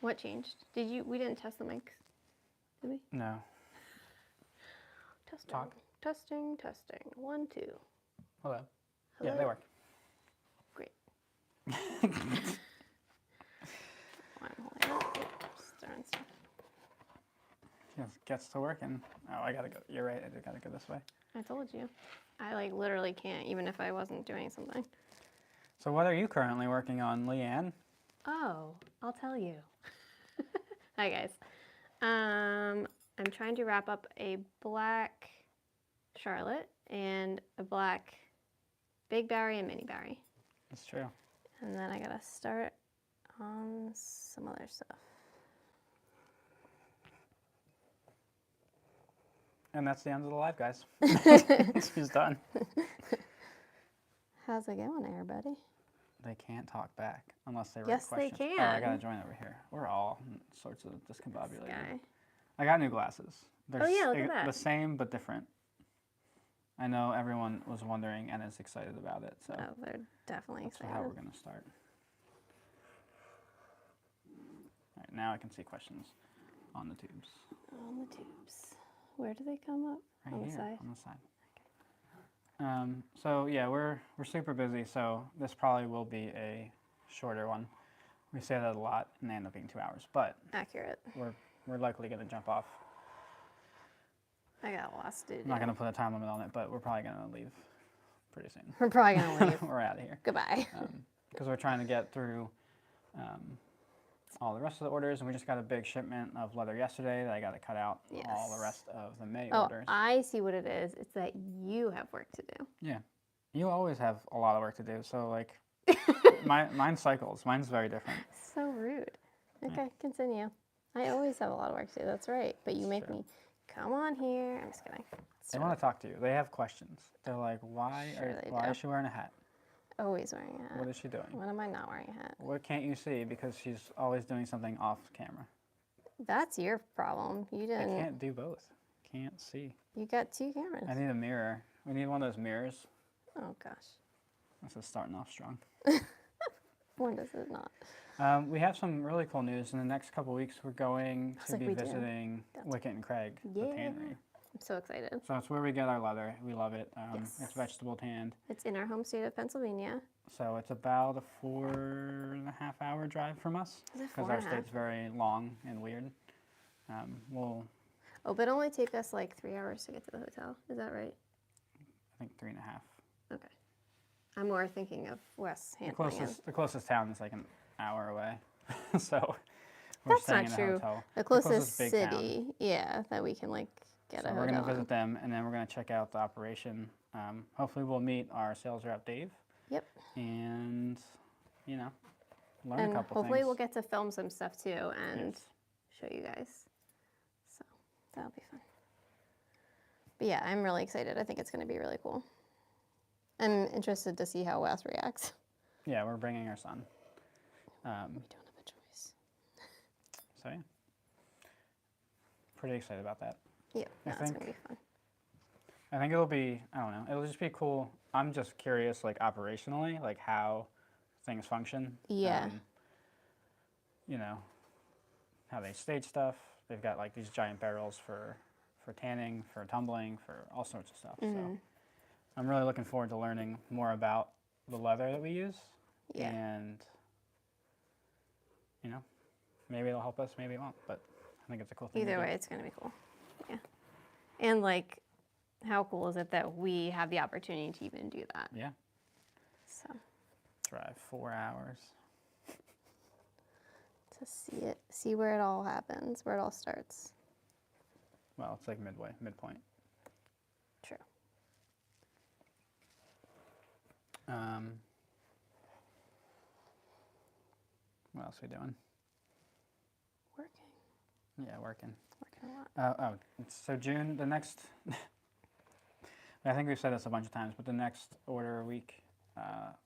What changed? We didn't test the mics, did we? No. Testing. Talk. Testing. 1, 2. Hello. Hello? Yeah, they work. Great. I'm holding up. Stirring stuff. Just gets to work and, oh, I gotta go. You're right, I gotta go this way. I told you. I like literally can't, even if I wasn't doing something. So what are you currently working on, Leanne? Oh, I'll tell you. Hi guys. I'm trying to wrap up a black Charlotte and a black Big Barry and Mini Barry. That's true. And then I gotta start on some other stuff. And that's the end of the live, guys. She's done. How's it going, everybody? They can't talk back unless they write Yes, they questions. can. Oh, I gotta join over here. We're all sorts of discombobulated. Guy. I got new glasses. They're Oh, yeah, look at that. the same but different. I know everyone was wondering and is excited about it. So Oh, they're definitely that's excited. how we're gonna start. All right, now I can see questions on the tubes. On the tubes. Where do they come up? Right On here, the side? on the side. So yeah, we're super busy, so this probably will be a shorter one. We say that a lot, and they end up being 2 hours, but Accurate. we're likely going to jump off. I got lots to do. I'm not going to put a time limit on it, but we're probably going to leave pretty soon. We're probably gonna leave. We're out of here. Goodbye. Because we're trying to get through all the rest of the orders, and we just got a big shipment of leather yesterday that I got to cut out all the rest of the May orders. I see what it is. It's that you have work to do. Yeah. You always have a lot of work to do, so like, mine cycles. Mine's very different. So rude. Okay, continue. I always have a lot of work to do. That's right. But you make me come on here. I'm just kidding. They want to talk to you. They have questions. They're like, why is she wearing a hat? Always wearing a hat. What is she doing? When am I not wearing a hat? What can't you see? Because she's always doing something off camera. That's your problem. You I didn't. can't do both. Can't see. You got 2 cameras. I need a mirror. We need one of those mirrors. Oh gosh. This is starting off strong. When does it not? We have some really cool news. In the next couple weeks, we're going to like be we do. visiting Wicket and Craig, the tannery. I'm so excited. So that's where we get our leather. We love it. Yes. It's vegetable tanned. It's in our home state of Pennsylvania. So it's about a 4.5-hour drive from us. Is it Because our 4.5? state's very long and weird. We'll, Oh, but it only take us like 3 hours to get to the hotel. Is that right? I think 3.5. Okay. I'm more thinking of West Hampton. The closest town is like an hour away. So we're That's staying not in true. a hotel. The closest big city, town. yeah, that we can like get So a we're hotel going to visit in. them, and then we're going to check out the operation. Hopefully we'll meet our sales rep, Dave. Yep. And, you know, learn And a couple hopefully things. we'll get to film some stuff too and Yes. show you guys. So that'll be fun. But yeah, I'm really excited. I think it's going to be really cool. I'm interested to see how Wes reacts. Yeah, we're bringing our son. We don't have a choice. So, yeah. Pretty excited about that. Yeah, I that's think- going to be fun. I think it'll be, I don't know, it'll just be cool. I'm just curious, like, operationally, like, how things function. Yeah. You know, how they stage stuff. They've got, like, these giant barrels for tanning, for tumbling, for all sorts of stuff. So I'm really looking forward to learning more about the leather that we use. Yeah. And, you know, maybe it'll help us, maybe it won't. But I think it's a cool thing. Either to do. way, it's going to be cool. Yeah. And like, how cool is it that we have the opportunity to even do that? Yeah. So Drive 4 hours. to see where it all happens, where it all starts. Well, it's like midpoint. True. What else are we doing? Working. Yeah, working. Working a lot. So June, the next, I think we've said this a bunch of times, but the next order week,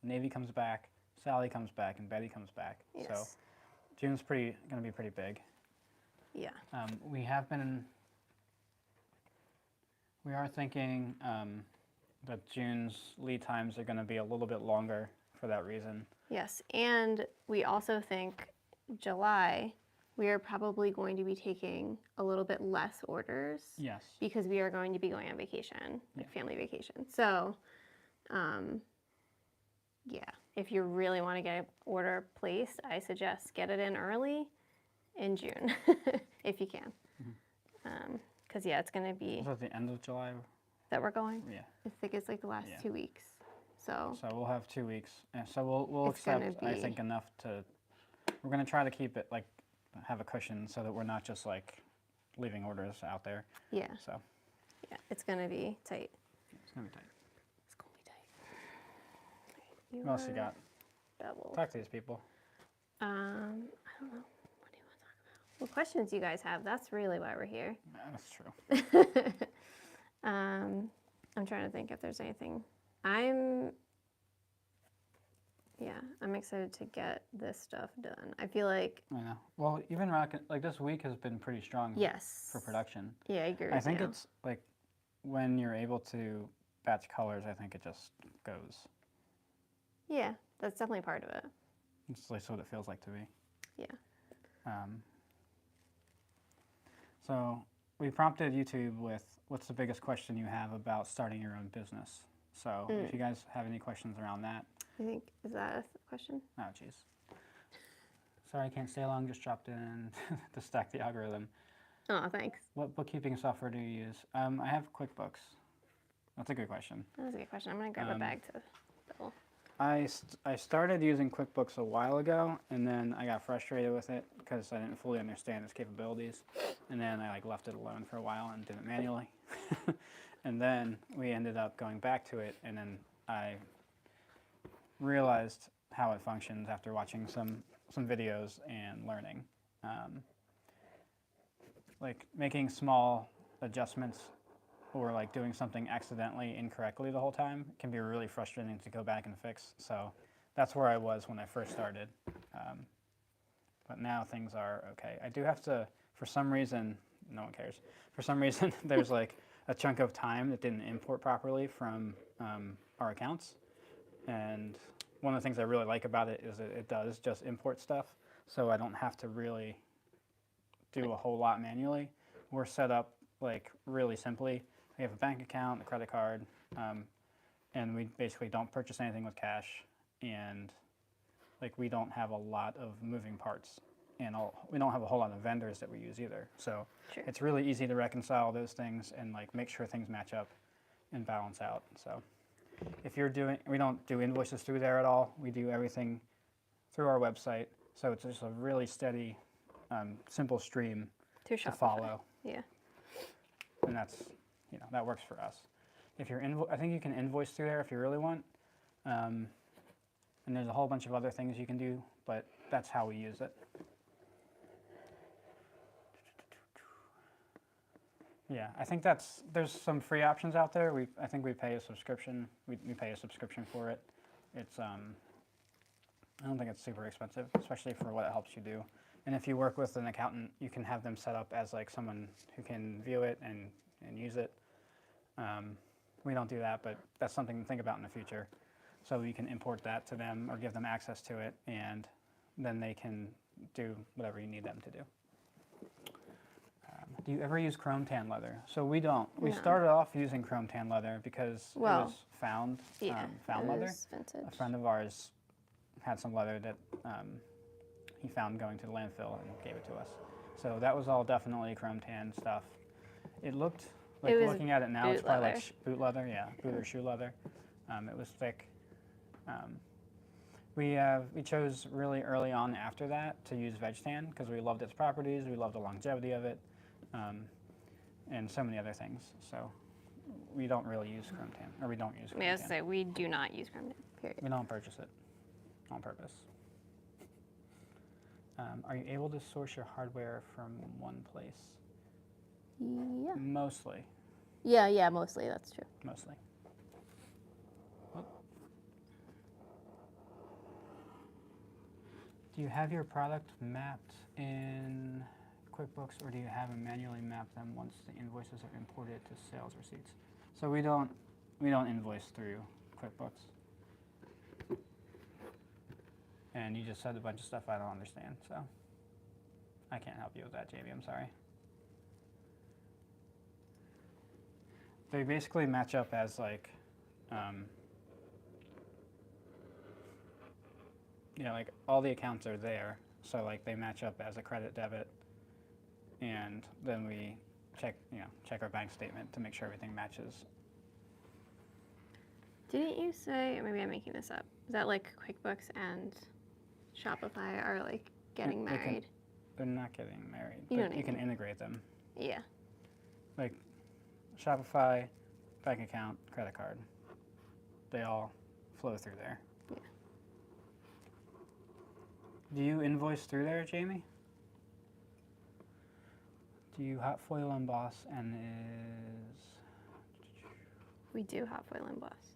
Navy comes back, Sally comes back, and Betty comes back. Yes. So June's going to be pretty big. Yeah. We are thinking that June's lead times are going to be a little bit longer for that reason. Yes. And we also think July, we are probably going to be taking a little bit less orders. Yes. Because we are going to be going on vacation, like Yeah. family vacation. So, yeah, if you really want to get an order placed, I suggest get it in early in June, if you can. Because, yeah, it's going to be Is that the end of July? that we're going. Yeah. I think it's like the last 2 weeks. So we'll have 2 weeks. And so we'll It's gonna accept, I be- think, enough to, we're going to try to keep it, like, have a cushion so that we're not just, like, leaving orders out there. yeah, So yeah, it's going to be tight. it's going to be tight. It's going to be tight. What else you got? Double. Talk to these people. I don't know. What do you want to talk about? What questions you guys have? That's really why we're here. That's true. I'm trying to think if there's anything. I'm excited to get this stuff done. I feel like I know. Well, even like this week has been pretty strong yes for production. Yeah, I agree with I think you. it's like when you're able to batch colors, I think it just goes. Yeah, that's definitely part of it. It's like what it feels like to me. Yeah. So we prompted YouTube with what's the biggest question you have about starting your own business. So if you guys have any questions around that. I think, is that a question? Oh, jeez. Sorry, I can't stay long. Just dropped in to stack the algorithm. Oh, thanks. What bookkeeping software do you use? I have QuickBooks. That's a good question. That was a good question. I'm going to grab a bag to double. I started using QuickBooks a while ago, and then I got frustrated with it because I didn't fully understand its capabilities. And then I like left it alone for a while and did it manually. And then we ended up going back to it, and then I realized how it functions after watching some videos and learning. Like making small adjustments or like doing something accidentally incorrectly the whole time can be really frustrating to go back and fix. So that's where I was when I first started. But now things are okay. I do have to, for some reason, no one cares. For some reason, there's like a chunk of time that didn't import properly from our accounts. And one of the things I really like about it is that it does just import stuff. So I don't have to really do a whole lot manually. We're set up like really simply. We have a bank account, a credit card, and we basically don't purchase anything with cash, and like we don't have a lot of moving parts, and we don't have a whole lot of vendors that we use either. So Sure. it's really easy to reconcile those things and like make sure things match up and balance out. So if you're doing, we don't do invoices through there at all. We do everything through our website. So it's just a really steady, simple stream To to Shopify. follow. Yeah. And that's, that works for us. If you're I think you can invoice through there if you really want. And there's a whole bunch of other things you can do, but that's how we use it. Yeah, I think there's some free options out there. I think we pay a subscription. We pay a subscription for it. It's, I don't think it's super expensive, especially for what it helps you do. And if you work with an accountant, you can have them set up as like someone who can view it and use it. We don't do that, but that's something to think about in the future. So you can import that to them or give them access to it, and then they can do whatever you need them to do. Do you ever use chrome tan leather? So we don't. We No. started off using chrome tan leather because it was found It leather. was vintage. A friend of ours had some leather that he found going to the landfill and gave it to us. So that was all definitely chrome tan stuff. It looked like, It was looking at it now, it's boot probably leather. like boot leather, yeah, boot or shoe leather. It was thick. We chose really early on after that to use veg tan because we loved its properties, we loved the longevity of it, and so many other things. So we don't really use chrome tan, or we don't use chrome I was tan. to say, we do not use chrome tan, period. We don't purchase it on purpose. Are you able to source your hardware from one place? Yeah. Mostly. Yeah, mostly, that's true. Mostly. Whoop. Do you have your product mapped in QuickBooks, or do you have them manually map them once the invoices are imported to sales receipts? So we don't invoice through QuickBooks. And you just said a bunch of stuff I don't understand, so I can't help you with that, JB. I'm sorry. They basically match up as like, like all the accounts are there. So like they match up as a credit debit, and then we check our bank statement to make sure everything matches. Didn't you say, or maybe I'm making this up, is that like QuickBooks and Shopify are like getting married? They're not getting married, You know but what I you can mean. integrate them. Yeah. Like Shopify, bank account, credit card. They all flow through there. Yeah. Do you invoice through there, Jamie? Do you hot foil emboss and is We do hot foil emboss.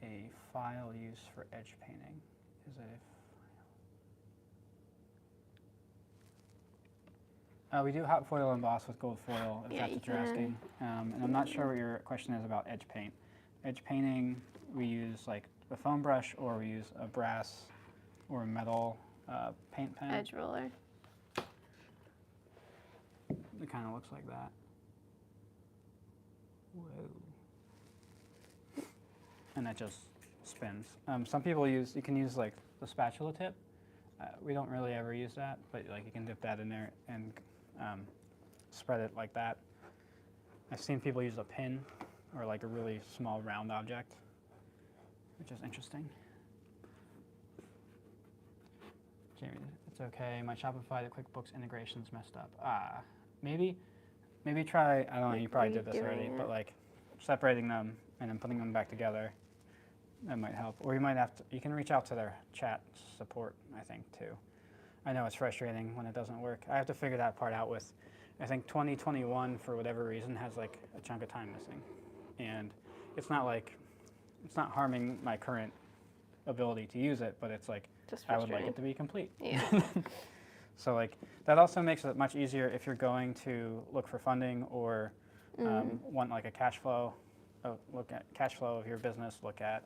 a file used for edge painting? Is it we do hot foil emboss with gold foil, if Yeah, that's you what you're asking. And I'm not sure what your question is about edge paint. Edge painting, we use like a foam brush, or we use a brass or a metal paint pen. Edge roller. It kind of looks like that. Whoa. And that just spins. Some people you can use like the spatula tip. We don't really ever use that, but like you can dip that in there and spread it like that. I've seen people use a pin or like a really small round object, which is interesting. Jamie, it's okay. My Shopify to QuickBooks integration's messed up. Maybe try, I don't know, you probably did this already, but like separating them and then putting them back together. That might help. Or you might have to, you can reach out to their chat support, I think, too. I know it's frustrating when it doesn't work. I have to figure that part out with, I think 2021, for whatever reason, has like a chunk of time missing. And it's not harming my current ability to use it, but it's like, I would like it to be complete. Yeah. So like, that also makes it much easier if you're going to look for funding or want like a cash flow, look at cash flow of your business, look at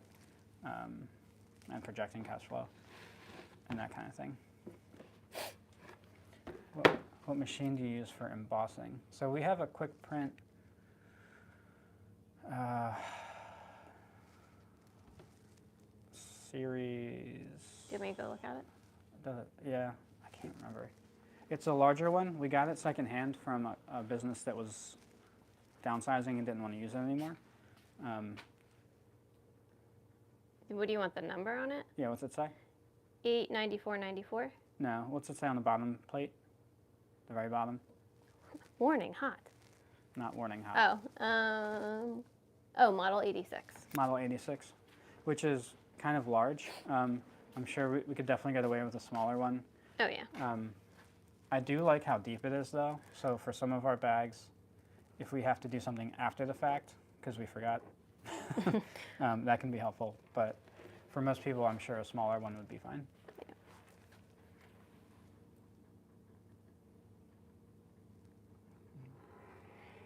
and projecting cash flow and that kind of thing. What machine do you use for embossing? So we have a quick print series. Do you want me to go look at it? Yeah, I can't remember. It's a larger one. We got it secondhand from a business that was downsizing and didn't want to use it anymore. What do you want the number on it? Yeah, what's it say? 894.94. No, what's it say on the bottom plate? The very bottom? Warning, hot. Not warning hot. Model 86. Model 86, which is kind of large. I'm sure we could definitely get away with a smaller one. Oh, yeah. I do like how deep it is, though. So for some of our bags, if we have to do something after the fact, because we forgot, that can be helpful. But for most people, I'm sure a smaller one would be fine. Yeah.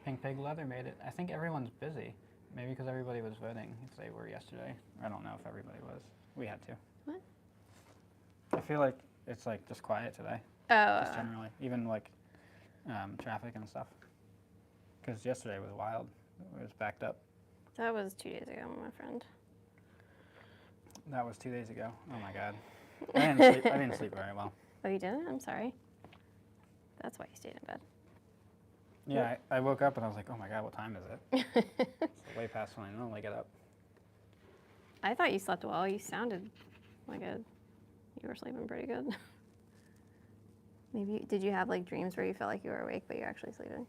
Pink Pig Leather made it. I think everyone's busy. Maybe because everybody was voting, if they were yesterday. I don't know if everybody was. We had to. What? I feel like it's like just quiet today. Oh. Just generally, even like traffic and stuff. Because yesterday was wild. It was backed up. That was 2 days ago, my friend. That was 2 days ago. Oh my God. I didn't sleep very well. Oh, you didn't? I'm sorry. That's why you stayed in bed. Yeah, I woke up and I was like, oh my God, what time is it? It's way past when I normally get up. I thought you slept well. You sounded like you were sleeping pretty good. Maybe, did you have like dreams where you felt like you were awake, but you're actually sleeping?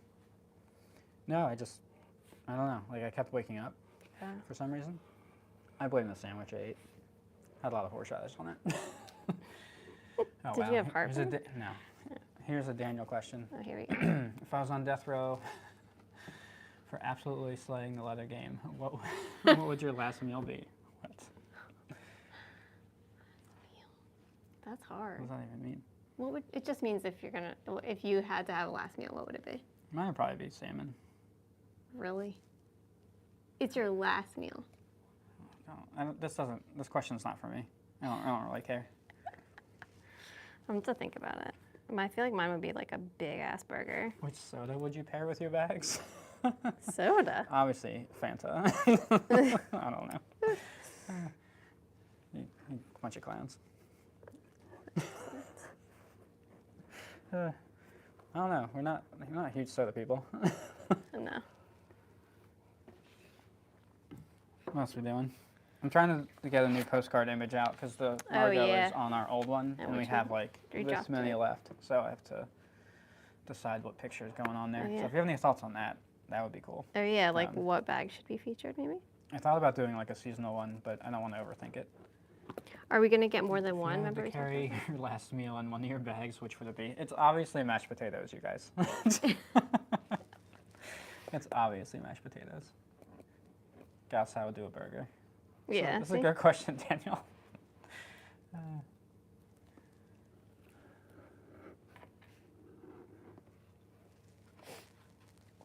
No, I don't know. Like I kept waking up for some reason. I blame the sandwich I ate. Had a lot of horseradish on it. Oh, Did you have heartburn? No. Here's a Daniel question. Oh, here we go. If I was on death row for absolutely slaying the leather game, what would your last meal be? What That's hard. does that even mean? It just means if you had to have a last meal, what would it be? Mine would probably be salmon. Really? It's your last meal. This question's not for me. I don't really care. I'm to think about it. I feel like mine would be like a big ass burger. Which soda would you pair with your bags? Soda. Obviously, Fanta. I don't know. You bunch of clowns. I don't know. We're not huge soda people. No. What else are we doing? I'm trying to get a new postcard image out because the Margot yeah. is on our old one, and we which have one? like We this dropped many it. left. So I have to decide what picture is going on there. Oh, yeah. So if you have any thoughts on that, that would be cool. Oh yeah, like Um, what bag should be featured maybe? I thought about doing like a seasonal one, but I don't want to overthink it. Are we gonna get more than If one? you had Remember to we talked carry about your last meal in one of your bags, which would it be? It's obviously mashed potatoes, you guys. It's obviously mashed potatoes. Guess I would do a burger. that? Yeah. That's a see? good question, Daniel.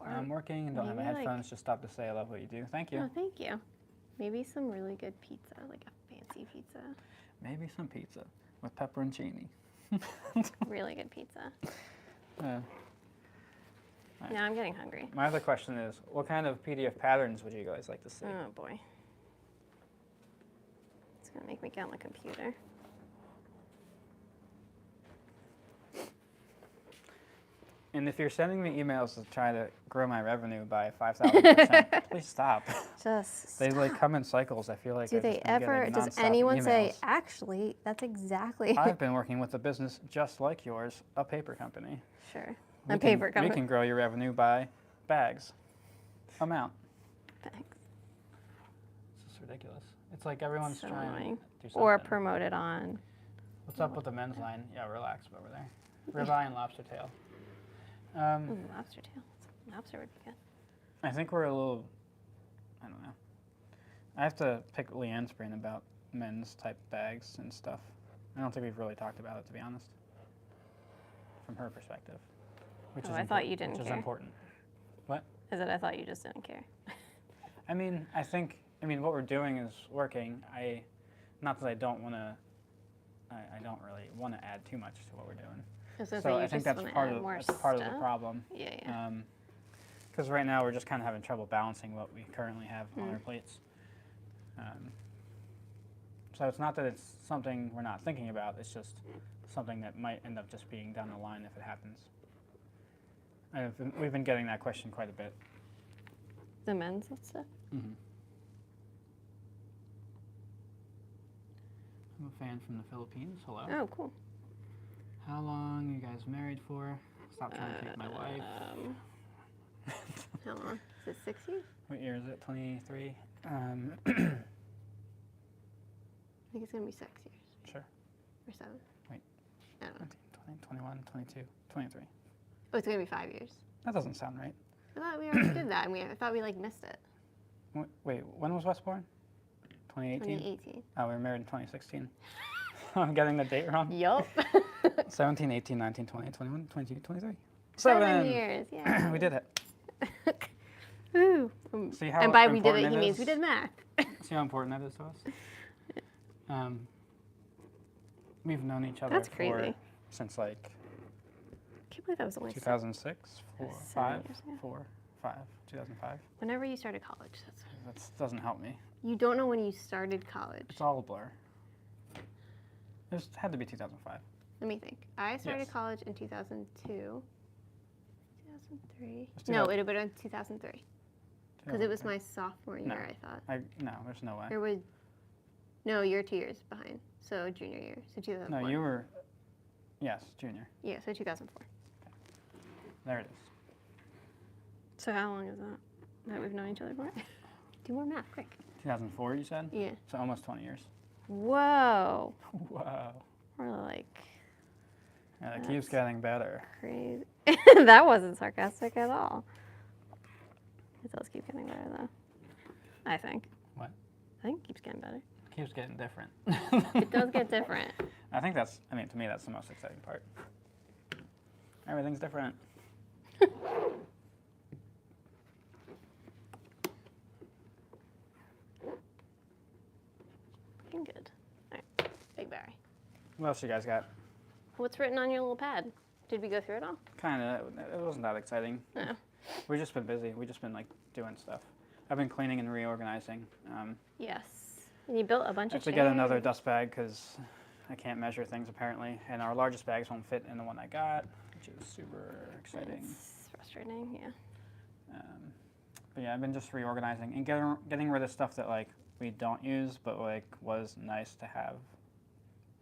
I'm working and don't have my maybe, like- headphones. Just stop to say I love what you do. Thank you. Oh, thank you. Maybe some really good pizza, like a fancy pizza. Maybe some pizza with pepperoncini. Really good pizza. Uh, Now I'm getting hungry. my other question is, what kind of PDF patterns would you guys like to see? Oh boy. It's gonna make me get on the computer. And if you're sending me emails to try to grow my revenue by 5,000%, please stop. Just They like come in cycles. I feel like do I've they just been ever? getting Does nonstop anyone say emails. actually? That's exactly. I've been working with a business just like yours, a paper company. Sure. We A can- paper We company. can grow your revenue by bags. Amount. Thanks. It's just ridiculous. It's like everyone's So trying annoying. to do something. Or promote it on. What's up with the men's line? Yeah, relax over there. Ribeye and lobster tail. Ooh, lobster tail. Lobster would be good. I think we're a little, I don't know. I have to pick Leanne's brain about men's type bags and stuff. I don't think we've really talked about it, to be honest, from her perspective. Which Oh, is I thought you didn't Which is care. important. What? Is it? I thought you just didn't care. I mean, what we're doing is working. Not that I don't want to, I don't really want to add too much to what we're doing. So I think that's part of the problem. Yeah, yeah. Because right now we're just kind of having trouble balancing what we currently have on our plates. So it's not that it's something we're not thinking about, it's just something that might end up just being down the line if it happens. We've been getting that question quite a bit. The men's stuff. Mm-hmm. I'm a fan from the Philippines. Hello. Oh, cool. How long are you guys married for? Stop trying to take my wife. How long? Is it 6 years? What year is it? 23? I think it's gonna be 6 years. Sure. Or 7. Wait. I don't know. 19, 20, 21, 22, 23. Oh, it's gonna be 5 years. That doesn't sound right. I thought we already did that, and I thought we like missed it. Wait, when was Wes born? 2018? 2018. Oh, we were married in 2016. I'm getting the date wrong. Yup. 17, 18, 19, 20, 21, 22, 23. 7 years. Yeah. We did it. Ooh. See how And by we did important it, he it means we is? did math. See how important that is to us? We've known each other That's crazy. since like I can't believe that was only 2006, 4, 7 5, years, yeah. 4, 5, 2005. Whenever you started college. That doesn't help me. You don't know when you started college. It's all a blur. It had to be 2005. Let me think. I started Yes. college in 2002. 2003. It's No, 2000 it would have been 2003. Because it was my sophomore No. year, I thought. No, there's no way. Or would. No, you're 2 years behind. So junior year. So 2004. No, you were, yes, junior. Yeah, so 2004. There it is. So how long is that we've known each other for? Do more math, quick. 2004, you said? Yeah. So almost 20 years. Whoa. Wow. We're like And it keeps getting better. crazy. That wasn't sarcastic at all. It does keep getting better, though. I think. What? I think it keeps getting better. It keeps getting different. It does get different. I think to me, that's the most exciting part. Everything's different. Looking good. All right. Big Barry. What else you guys got? What's written on your little pad? Did we go through it all? Kind of. It wasn't that exciting. No. We've just been busy. We've just been like doing stuff. I've been cleaning and reorganizing. Yes. And you built a bunch I of have to get another dust bag because I can't measure things apparently, and our largest bags won't fit in the one I got, which is super exciting. It's frustrating, yeah. But yeah, I've been just reorganizing and getting rid of stuff that like we don't use, but like was nice to have,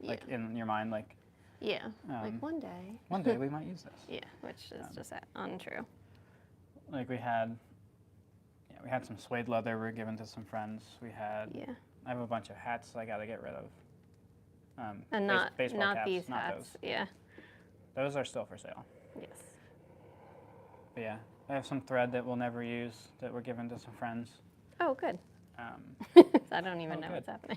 like in your mind, like. Yeah. Like one day. One day we might use this. Yeah, which is just untrue. Like we had some suede leather we were given to some friends. We had. Yeah. I have a bunch of hats I got to get rid of. And baseball not caps, these not hats. those. Yeah. Those are still for sale. Yes. But yeah, I have some thread that we'll never use that were given to some friends. Oh, good. Um, I don't even know good. what's happening.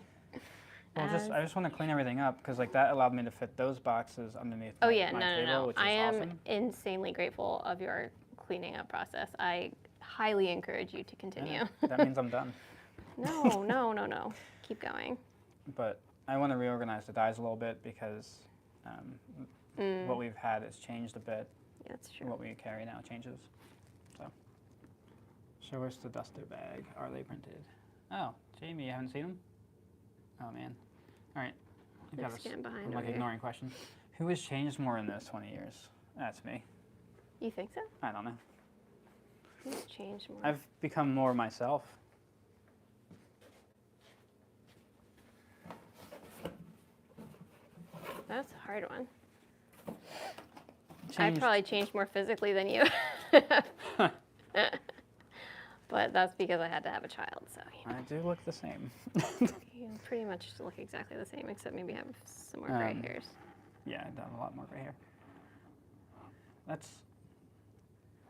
Well, I just want to clean everything up because like that allowed me to fit those boxes underneath Oh my, yeah, my no, table, no, no. which is I am awesome. insanely grateful of your cleaning up process. I highly encourage you to continue. Yeah, that means I'm done. No, no, no, no. Keep going. But I want to reorganize the dies a little bit because what we've had has changed a bit. Yeah, that's true. What we carry now changes. So where's the duster bag? Are they printed? Oh, Jamie, you haven't seen them? Oh man. All right. You got us. I'm like ignoring questions. Who has changed more in those 20 years? That's me. You think so? I don't know. Who's changed more? I've become more myself. That's a hard one. I Changed. probably changed more physically than you. But that's because I had to have a child, so I do look the same. you pretty much look exactly the same, except maybe have some more gray hairs. Yeah, I've done a lot more gray hair.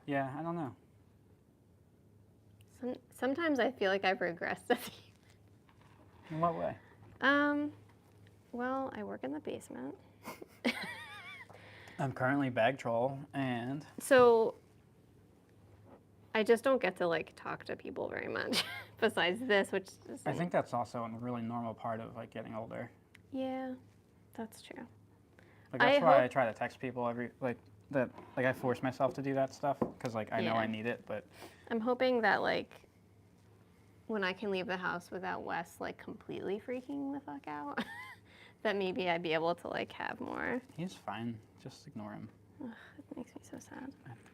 Yeah, I don't know. Sometimes I feel like I've regressed. In what way? Well, I work in the basement. I'm currently bag troll, and So I just don't get to like talk to people very much besides this, which is I think that's also a really normal part of like getting older. yeah, that's true. Like that's why I try to text people I force myself to do that stuff because like I know I need it, but I'm hoping that like when I can leave the house without Wes like completely freaking the fuck out, that maybe I'd be able to like have more. he's fine. Just ignore him. Ugh, it makes me so sad.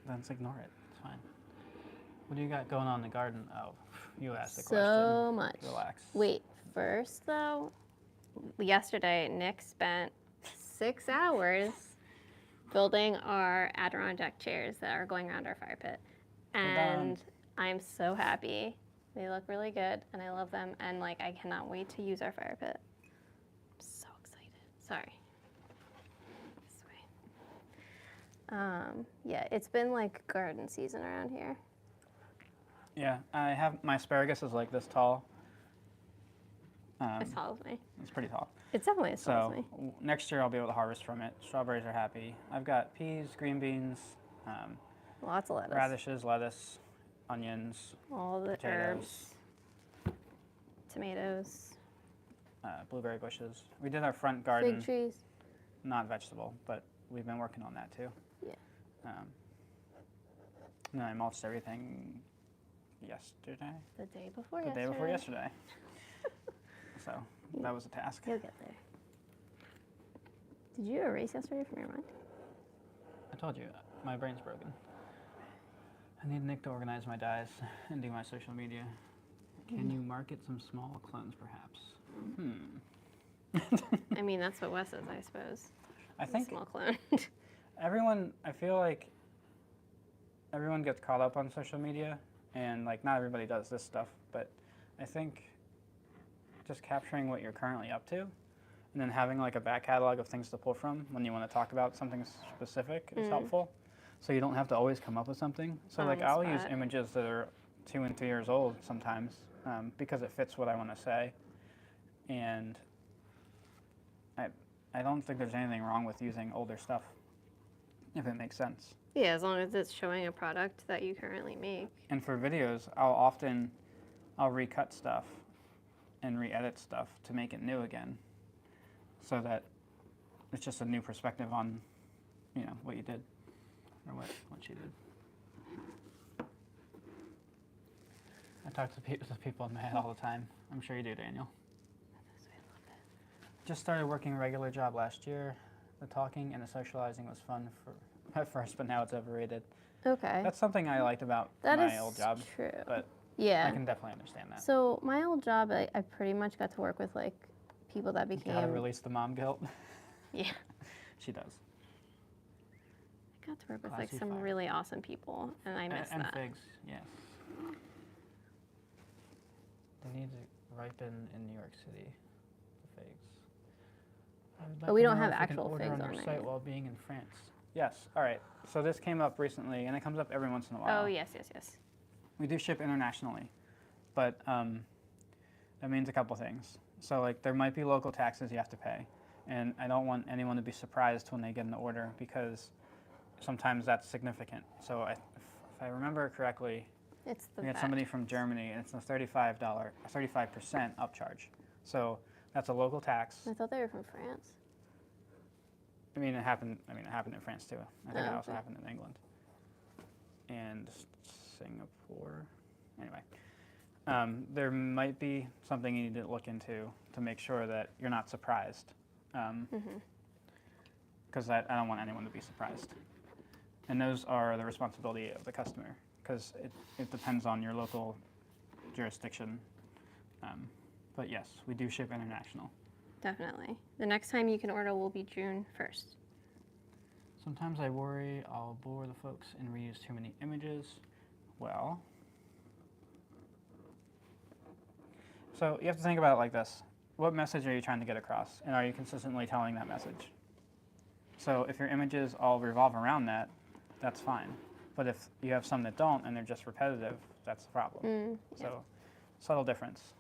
Then just ignore it. It's fine. What do you got going on in the garden? Oh, you asked the So question. much. Relax. Wait, first though, yesterday Nick spent 6 hours building our Adirondack chairs that are going around our fire pit. And I'm so happy. They look really good and I love them and like I cannot wait to use our fire pit. I'm so excited. Sorry. This way. Yeah, it's been like garden season around here. Yeah, I have my asparagus is like this tall. As tall as me. It's pretty tall. It's definitely as tall as me. Next year I'll be able to harvest from it. Strawberries are happy. I've got peas, green beans, Lots of lettuce. radishes, lettuce, onions, All the potatoes. herbs. Tomatoes. Blueberry bushes. We did our front garden, Fig trees. not vegetable, but we've been working on that too. Yeah. And then I mulched everything yesterday. The day before The yesterday. day before yesterday. So that was a task. You'll get there. Did you erase yesterday from your mind? I told you, my brain's broken. I need Nick to organize my dies and do my social media. Can you market some small clones, perhaps? I mean, that's what Wes is, I suppose. I think Small clone. I feel like everyone gets caught up on social media, and like not everybody does this stuff, but I think just capturing what you're currently up to, and then having like a back catalog of things to pull from when you want to talk about something specific is helpful. So you don't have to always come up with something. So like I'll use images that are 2 and 3 years old sometimes because it fits what I want to say, and I don't think there's anything wrong with using older stuff if it makes sense. Yeah, as long as it's showing a product that you currently make. And for videos, I'll recut stuff and re-edit stuff to make it new again, so that it's just a new perspective on you know, what you did or what she did. I talk to people in my head all the time. I'm sure you do, Daniel. Just started working a regular job last year. The talking and the socializing was fun at first, but now it's overrated. Okay. That's something I liked about That my is old job. true. But yeah. I can definitely understand that. So my old job, I pretty much got to work with like people that became. Gotta release the mom guilt. Yeah. She does. I got to work with Classy like some fire. really awesome people, and I miss And that. figs, yes. They need to ripen in New York City. The figs. I would like But we to don't know have if we actual can order figs on on your there site yet. while being in France. Yes. All right. So this came up recently, and it comes up every once in a while. Oh yes. We do ship internationally, but that means a couple things. So like there might be local taxes you have to pay, and I don't want anyone to be surprised when they get an order because sometimes that's significant. So if I remember correctly, It's the we had VAT. somebody from Germany, and it's a $35% upcharge. So that's a local tax. I thought they were from France. I mean, it happened in France too. I think it Oh, also okay. happened in England and Singapore. Anyway, there might be something you need to look into to make sure that you're not surprised. Because I don't want anyone to be surprised. And those are the responsibility of the customer, because it depends on your local jurisdiction. But yes, we do ship international. Definitely. The next time you can order will be June 1st. Sometimes I worry I'll bore the folks and reuse too many images. Well, so you have to think about it like this. What message are you trying to get across? And are you consistently telling that message? So if your images all revolve around that, that's fine. But if you have some that don't and they're just repetitive, that's the problem. Yeah. So subtle difference.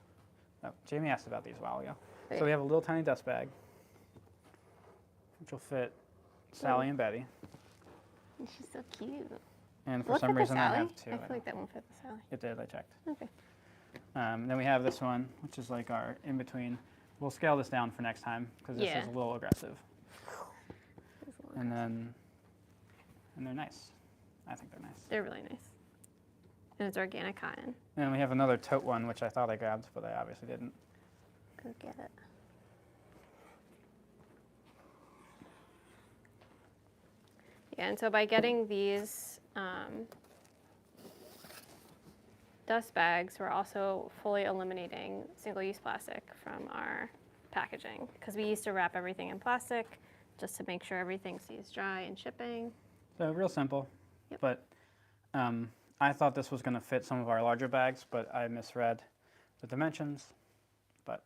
Oh, Jamie asked about these a while ago. Great. So we have a little tiny dust bag, which will fit Sally and Betty. She's so cute. And for Will it some fit the reason I Sally? have two. I feel like that won't fit the Sally. It did, I checked. Okay. Then we have this one, which is like our in-between. We'll scale this down for next time because this Yeah. is a little aggressive. And they're nice. I think they're nice. They're really nice. And it's organic cotton. And then we have another tote one, which I thought I grabbed, but I obviously didn't. Go get it. Yeah, and so by getting these dust bags, we're also fully eliminating single-use plastic from our packaging, because we used to wrap everything in plastic just to make sure everything stays dry in shipping. So real simple. Yep. But I thought this was going to fit some of our larger bags, but I misread the dimensions. But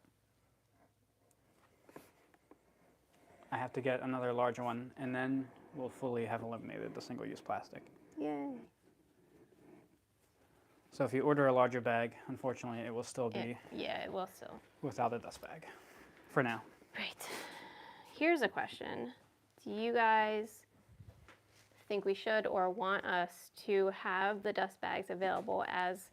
I have to get another larger one, and then we'll fully have eliminated the single-use plastic. Yay. So if you order a larger bag, unfortunately, it will still be Yeah, it will still. without a dust bag for now. Right. Here's a question. Do you guys think we should or want us to have the dust bags available as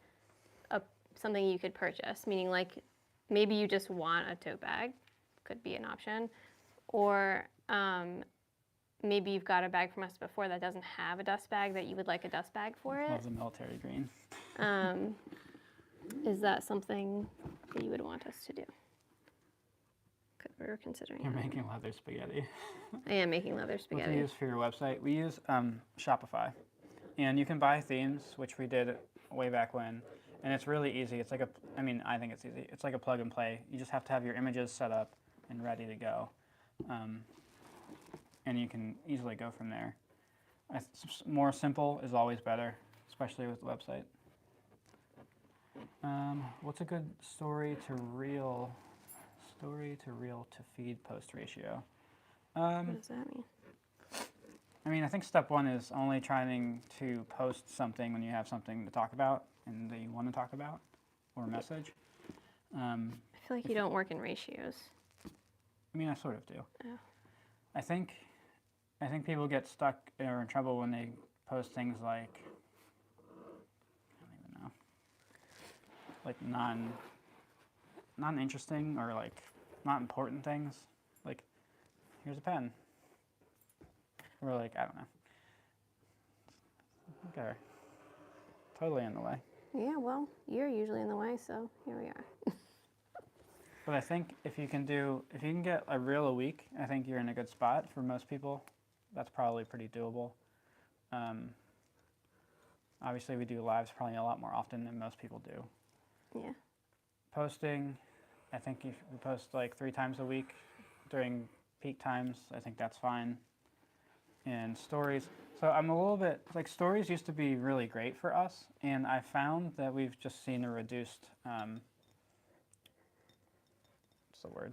something you could purchase? Meaning like maybe you just want a tote bag, could be an option. Or maybe you've got a bag from us before that doesn't have a dust bag that you would like a dust bag for it. Love the military green. Is that something that you would want us to do? We're considering You're that. making leather spaghetti. I am making leather What do spaghetti. you use for your website? We use Shopify. And you can buy themes, which we did way back when. And it's really easy. It's like I think it's easy. It's like a plug and play. You just have to have your images set up and ready to go. And you can easily go from there. More simple is always better, especially with the website. What's a good story to reel to feed post ratio? What does that mean? I mean, I think step one is only trying to post something when you have something to talk about and that you want to talk about, or a message. I feel like you don't work in ratios. I mean, I sort of do. Oh. I think people get stuck or in trouble when they post things like, I don't even know, like non-interesting or like not important things. Like, here's a pen. we're like, I don't know. Okay. Totally in the way. Yeah, well, you're usually in the way, so here we are. But I think if you can get a reel a week, I think you're in a good spot. For most people, that's probably pretty doable. Obviously, we do lives probably a lot more often than most people do. Yeah. Posting, I think if we post like 3 times a week during peak times, I think that's fine. And stories. So I'm a little bit, like stories used to be really great for us, and I found that we've just seen a reduced, what's the word?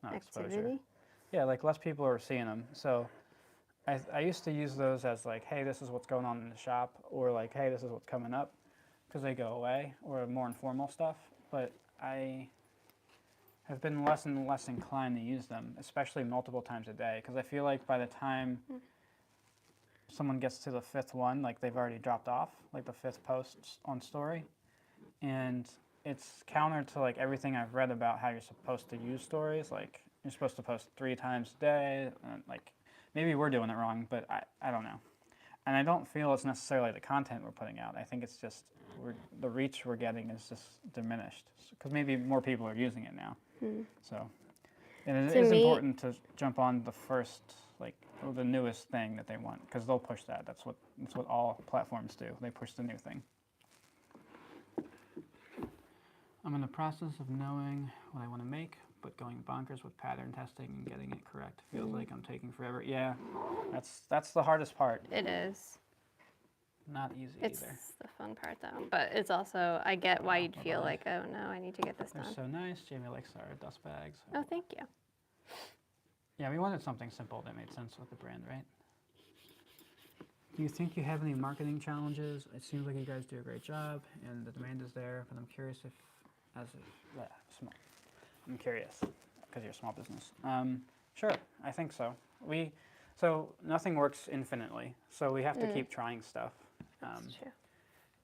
Not exposure. Activity? Yeah, like less people are seeing them. So I used to use those as like, hey, this is what's going on in the shop, or like, hey, this is what's coming up, because they go away, or more informal stuff. But I have been less and less inclined to use them, especially multiple times a day, because I feel like by the time someone gets to the 5th one, like they've already dropped off, like the 5th post on story, and it's counter to like everything I've read about how you're supposed to use stories. Like you're supposed to post 3 times a day, and like maybe we're doing it wrong, but I don't know. And I don't feel it's necessarily the content we're putting out. I think it's just the reach we're getting is just diminished, because maybe more people are using it now. So, and it is important to jump on the first, like, or the newest thing that they want, because they'll push that. That's what all platforms do. They push the new thing. I'm in the process of knowing what I want to make, but going bonkers with pattern testing and getting it correct feels like I'm taking forever. Yeah, that's the hardest part. It is. Not easy It's either. the fun part, though. But it's also, I get why you'd feel like, oh no, I need to get this They're done. so nice. Jamie likes our dust bags. Oh, thank you. Yeah, we wanted something simple that made sense with the brand, right? Do you think you have any marketing challenges? It seems like you guys do a great job, and the demand is there. But I'm curious I'm curious because you're a small business. Sure, I think so. So nothing works infinitely, so we have to keep trying stuff. That's true.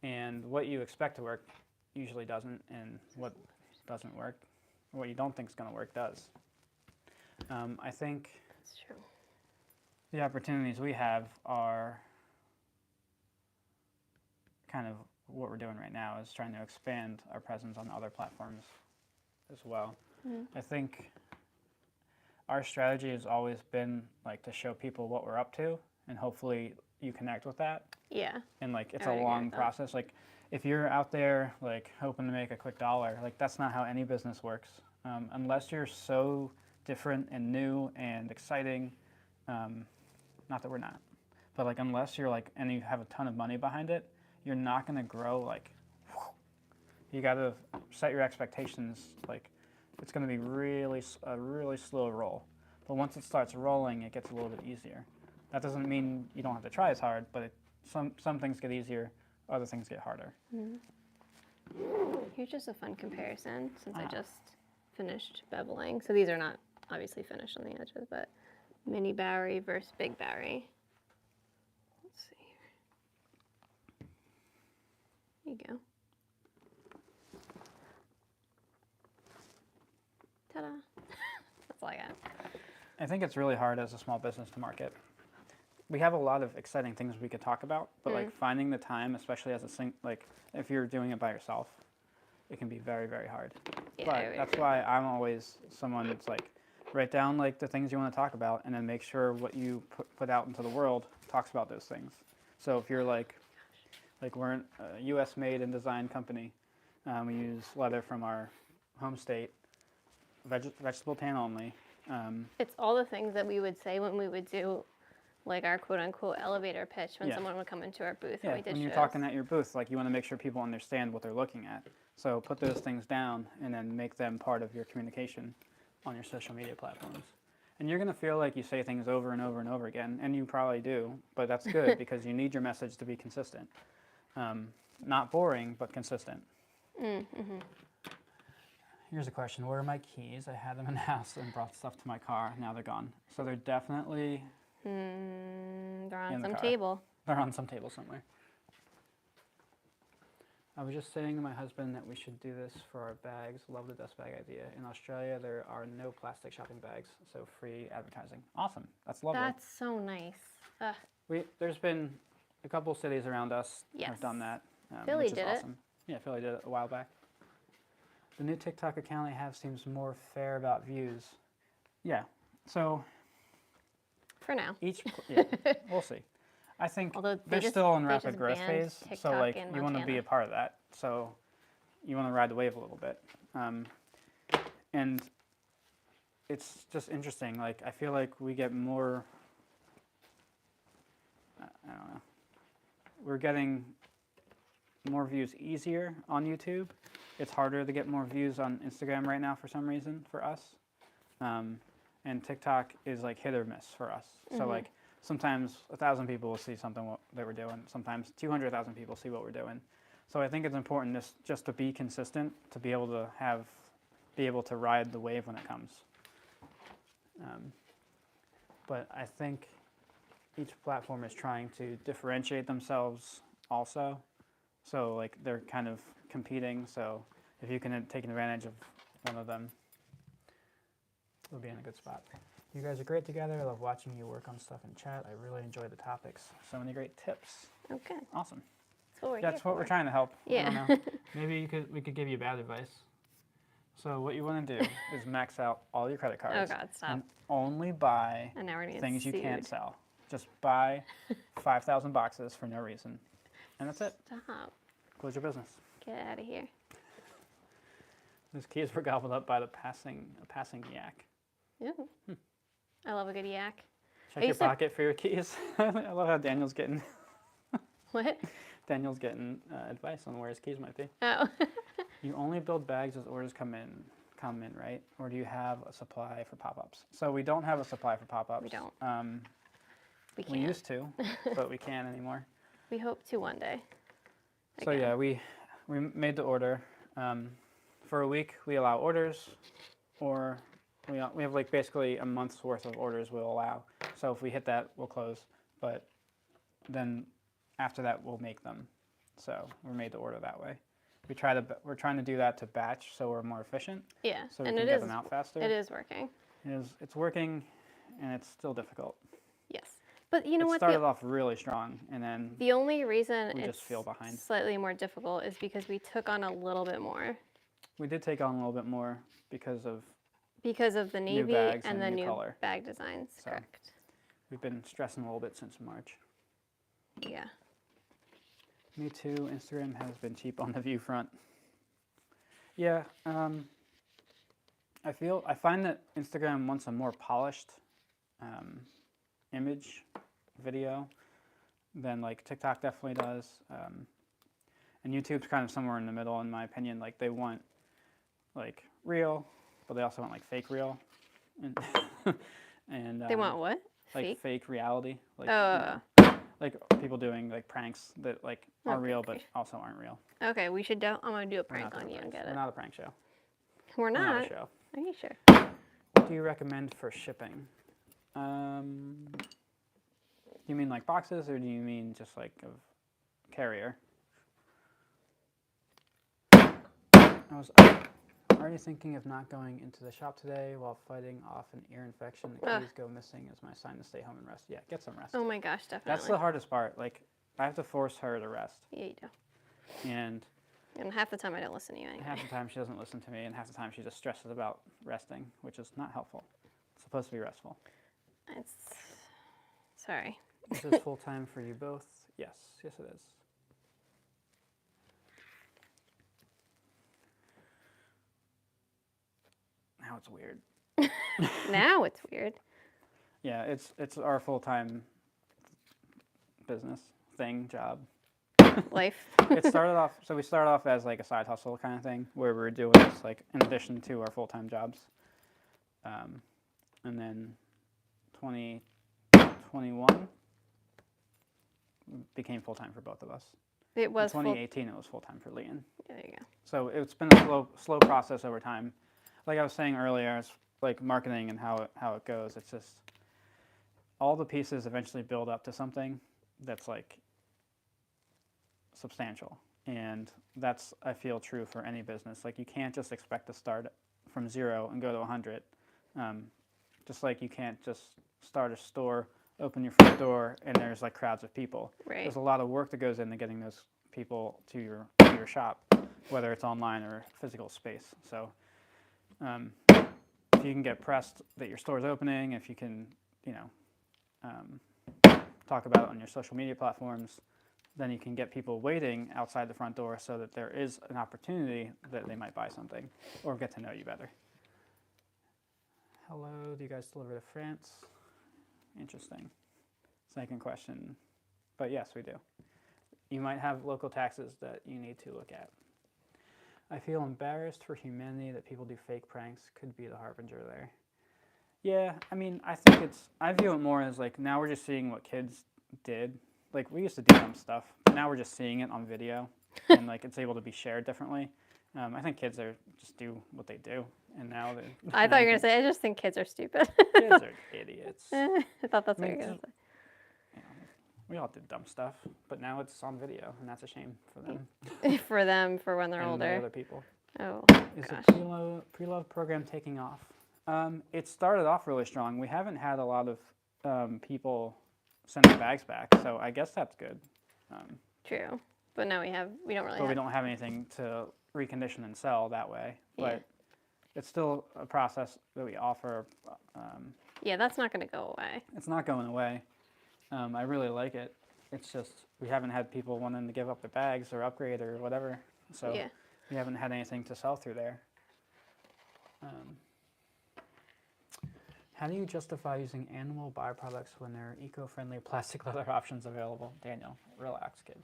And what you expect to work usually doesn't, and what doesn't work, what you don't think is going to work does. I think That's true. the opportunities we have are kind of what we're doing right now, is trying to expand our presence on other platforms as well. I think our strategy has always been like to show people what we're up to, and hopefully you connect with that. Yeah. And like it's I a would agree long with that. process. Like if you're out there like hoping to make a quick dollar, like that's not how any business works. Unless you're so different and new and exciting, not that we're not, but like unless you're like, and you have a ton of money behind it, you're not going to grow like, you got to set your expectations. Like it's going to be a really slow roll. But once it starts rolling, it gets a little bit easier. That doesn't mean you don't have to try as hard, but some things get easier, other things get harder. Here's just a fun comparison, since I just finished beveling. So these are not obviously finished on the edges, but mini Bowery versus big Bowery. Let's see here. There you go. Ta-da. That's all I got. I think it's really hard as a small business to market. We have a lot of exciting things we could talk about, but like finding the time, especially as like if you're doing it by yourself, it can be very, very hard. Yeah, But that's why I'm always someone that's like, write down like the things you want to talk about, and then make sure what you put out into the world talks about those things. So if you're like we're a U.S. made and design company, we use leather from our home state, vegetable tan only. It's all the things that we would say when we would do like our quote unquote elevator pitch when Yeah. someone would come into our booth Yeah, and we did when you're shows. talking at your booth, like you want to make sure people understand what they're looking at. So put those things down and then make them part of your communication on your social media platforms. And you're going to feel like you say things over and over and over again, and you probably do, but that's good because you need your message to be consistent. Not boring, but consistent. Here's a question. Where are my keys? I had them in the house and brought stuff to my car. Now they're gone. So they're definitely They're on in the some car. table. They're on some table somewhere. I was just saying to my husband that we should do this for our bags. Love the dust bag idea. In Australia, there are no plastic shopping bags, so free advertising. Awesome. That's lovely. That's so nice. Ugh. There's been a couple cities around us have done that, Philly which is did awesome. Yeah, Philly did it a while back. The new TikTok account I have seems more fair about views. Yeah, so For now. we'll see. I think Although they're just- still in they rapid just growth banned phase, so TikTok like in you want to be Montana. a part of that. So you want to ride the wave a little bit, and it's just interesting. Like I feel like we get more. I don't know. We're getting more views easier on YouTube. It's harder to get more views on Instagram right now for some reason for us. And TikTok is like hit or miss for us. So like sometimes 1,000 people will see something that we're doing. Sometimes 200,000 people see what we're doing. So I think it's important just to be consistent, to be able to ride the wave when it comes. But I think each platform is trying to differentiate themselves also. So like they're kind of competing. So if you can take advantage of one of them, we'll be in a good spot. You guys are great together. I love watching you work on stuff in chat. I really enjoy the topics. So many great tips. Okay. Awesome. That's what We're trying to help. Yeah. I don't know. Maybe we could give you bad advice. So what you want to do is max out all your credit cards. Oh God, stop. And only buy And now we're gonna get things you sued. can't sell. Just buy 5,000 boxes for no reason. And that's it. Stop. Close your business. Get out of here. Those keys were gobbled up by a passing yak. Ooh. I love a good yak. Check your pocket for your keys. I love how Daniel's getting What? advice on where his keys might be. Oh. You only build bags as orders come in, right? Or do you have a supply for pop-ups? So we don't have a supply for pop-ups. We don't. We can't. We used to, but we can't anymore. We hope to one day. So yeah, we made the order. For a week, we allow orders, or we have like basically a month's worth of orders we'll allow. So if we hit that, we'll close. But then after that, we'll make them. So we're made to order that way. We're trying to do that to batch, so we're more efficient. Yeah, So we and can it get is. them out faster. It is working. It's working, and it's still difficult. Yes, but you know It what? started off really strong, and then The only reason we it's just feel behind. slightly more difficult is because we took on a little bit more. We did take on a little bit more because of the navy bags and and the new new color. bag designs. So. Correct. We've been stressing a little bit since March. Yeah. Me too. Instagram has been cheap on the view front. Yeah, I find that Instagram wants a more polished image, video than like TikTok definitely does. And YouTube's kind of somewhere in the middle, in my opinion. Like they want like real, but they also want like fake real. And They want what? like fake reality. Like, Oh. like people doing like pranks that like are Okay, real but great. also aren't real. Okay, we should. I'm gonna do a We're prank not on doing you and pranks. get We're it. not a prank show. We're We're not. not a show. Are you sure? What do you recommend for shipping? You mean like boxes, or do you mean just like of carrier? I was already thinking of not going into the shop today while fighting off an ear infection. The keys go missing as my sign to stay home and rest. Yeah, get some rest. Oh my gosh, definitely. That's the hardest part. Like, I have to force her to rest. Yeah, you do. And half the time I don't listen to you anyway. half the time she doesn't listen to me, and half the time she just stresses about resting, which is not helpful. It's supposed to be restful. It's sorry. Is this full time for you both? Yes, yes it is. Now it's weird. Now it's weird. Yeah, it's our full time business thing, job. Life. We started off as like a side hustle kind of thing, where we were doing this like in addition to our full time jobs. And then 2021 became full time for both of us. It was in 2018 it was full time for Leanne. There you go. So it's been a slow process over time. Like I was saying earlier, it's like marketing and how it goes. It's just all the pieces eventually build up to something that's like substantial. And that's, I feel, true for any business. Like, you can't just expect to start from 0 and go to 100. Just like you can't just start a store, open your front door, and there's like crowds of people. Right. There's a lot of work that goes into getting those people to your shop, whether it's online or physical space. So if you can get pressed that your store is opening, if you can, talk about it on your social media platforms, then you can get people waiting outside the front door so that there is an opportunity that they might buy something or get to know you better. Hello, do you guys deliver to France? Interesting. Second question. But yes, we do. You might have local taxes that you need to look at. I feel embarrassed for humanity that people do fake pranks. Could be the harbinger there. Yeah, I mean, I view it more as like, now we're just seeing what kids did. Like, we used to do dumb stuff, but now we're just seeing it on video, and like it's able to be shared differently. I think kids just do what they do, and now they're. I thought you were gonna say, I just think kids are stupid. Kids are idiots. I thought that's what you were gonna say. We all did dumb stuff, but now it's on video, and that's a shame for them. For them, for when they're and older. The other people. Oh, Is gosh. the preload program taking off? It started off really strong. We haven't had a lot of people send their bags back, so I guess that's good. True, but now we don't really. But we don't have anything to recondition and sell that way. Yeah. But it's still a process that we offer. Yeah, that's not going to go away. It's not going away. I really like it. It's just we haven't had people wanting to give up their bags or upgrade or whatever. So Yeah. we haven't had anything to sell through there. How do you justify using animal byproducts when there are eco-friendly plastic leather options available? Daniel, relax, kid.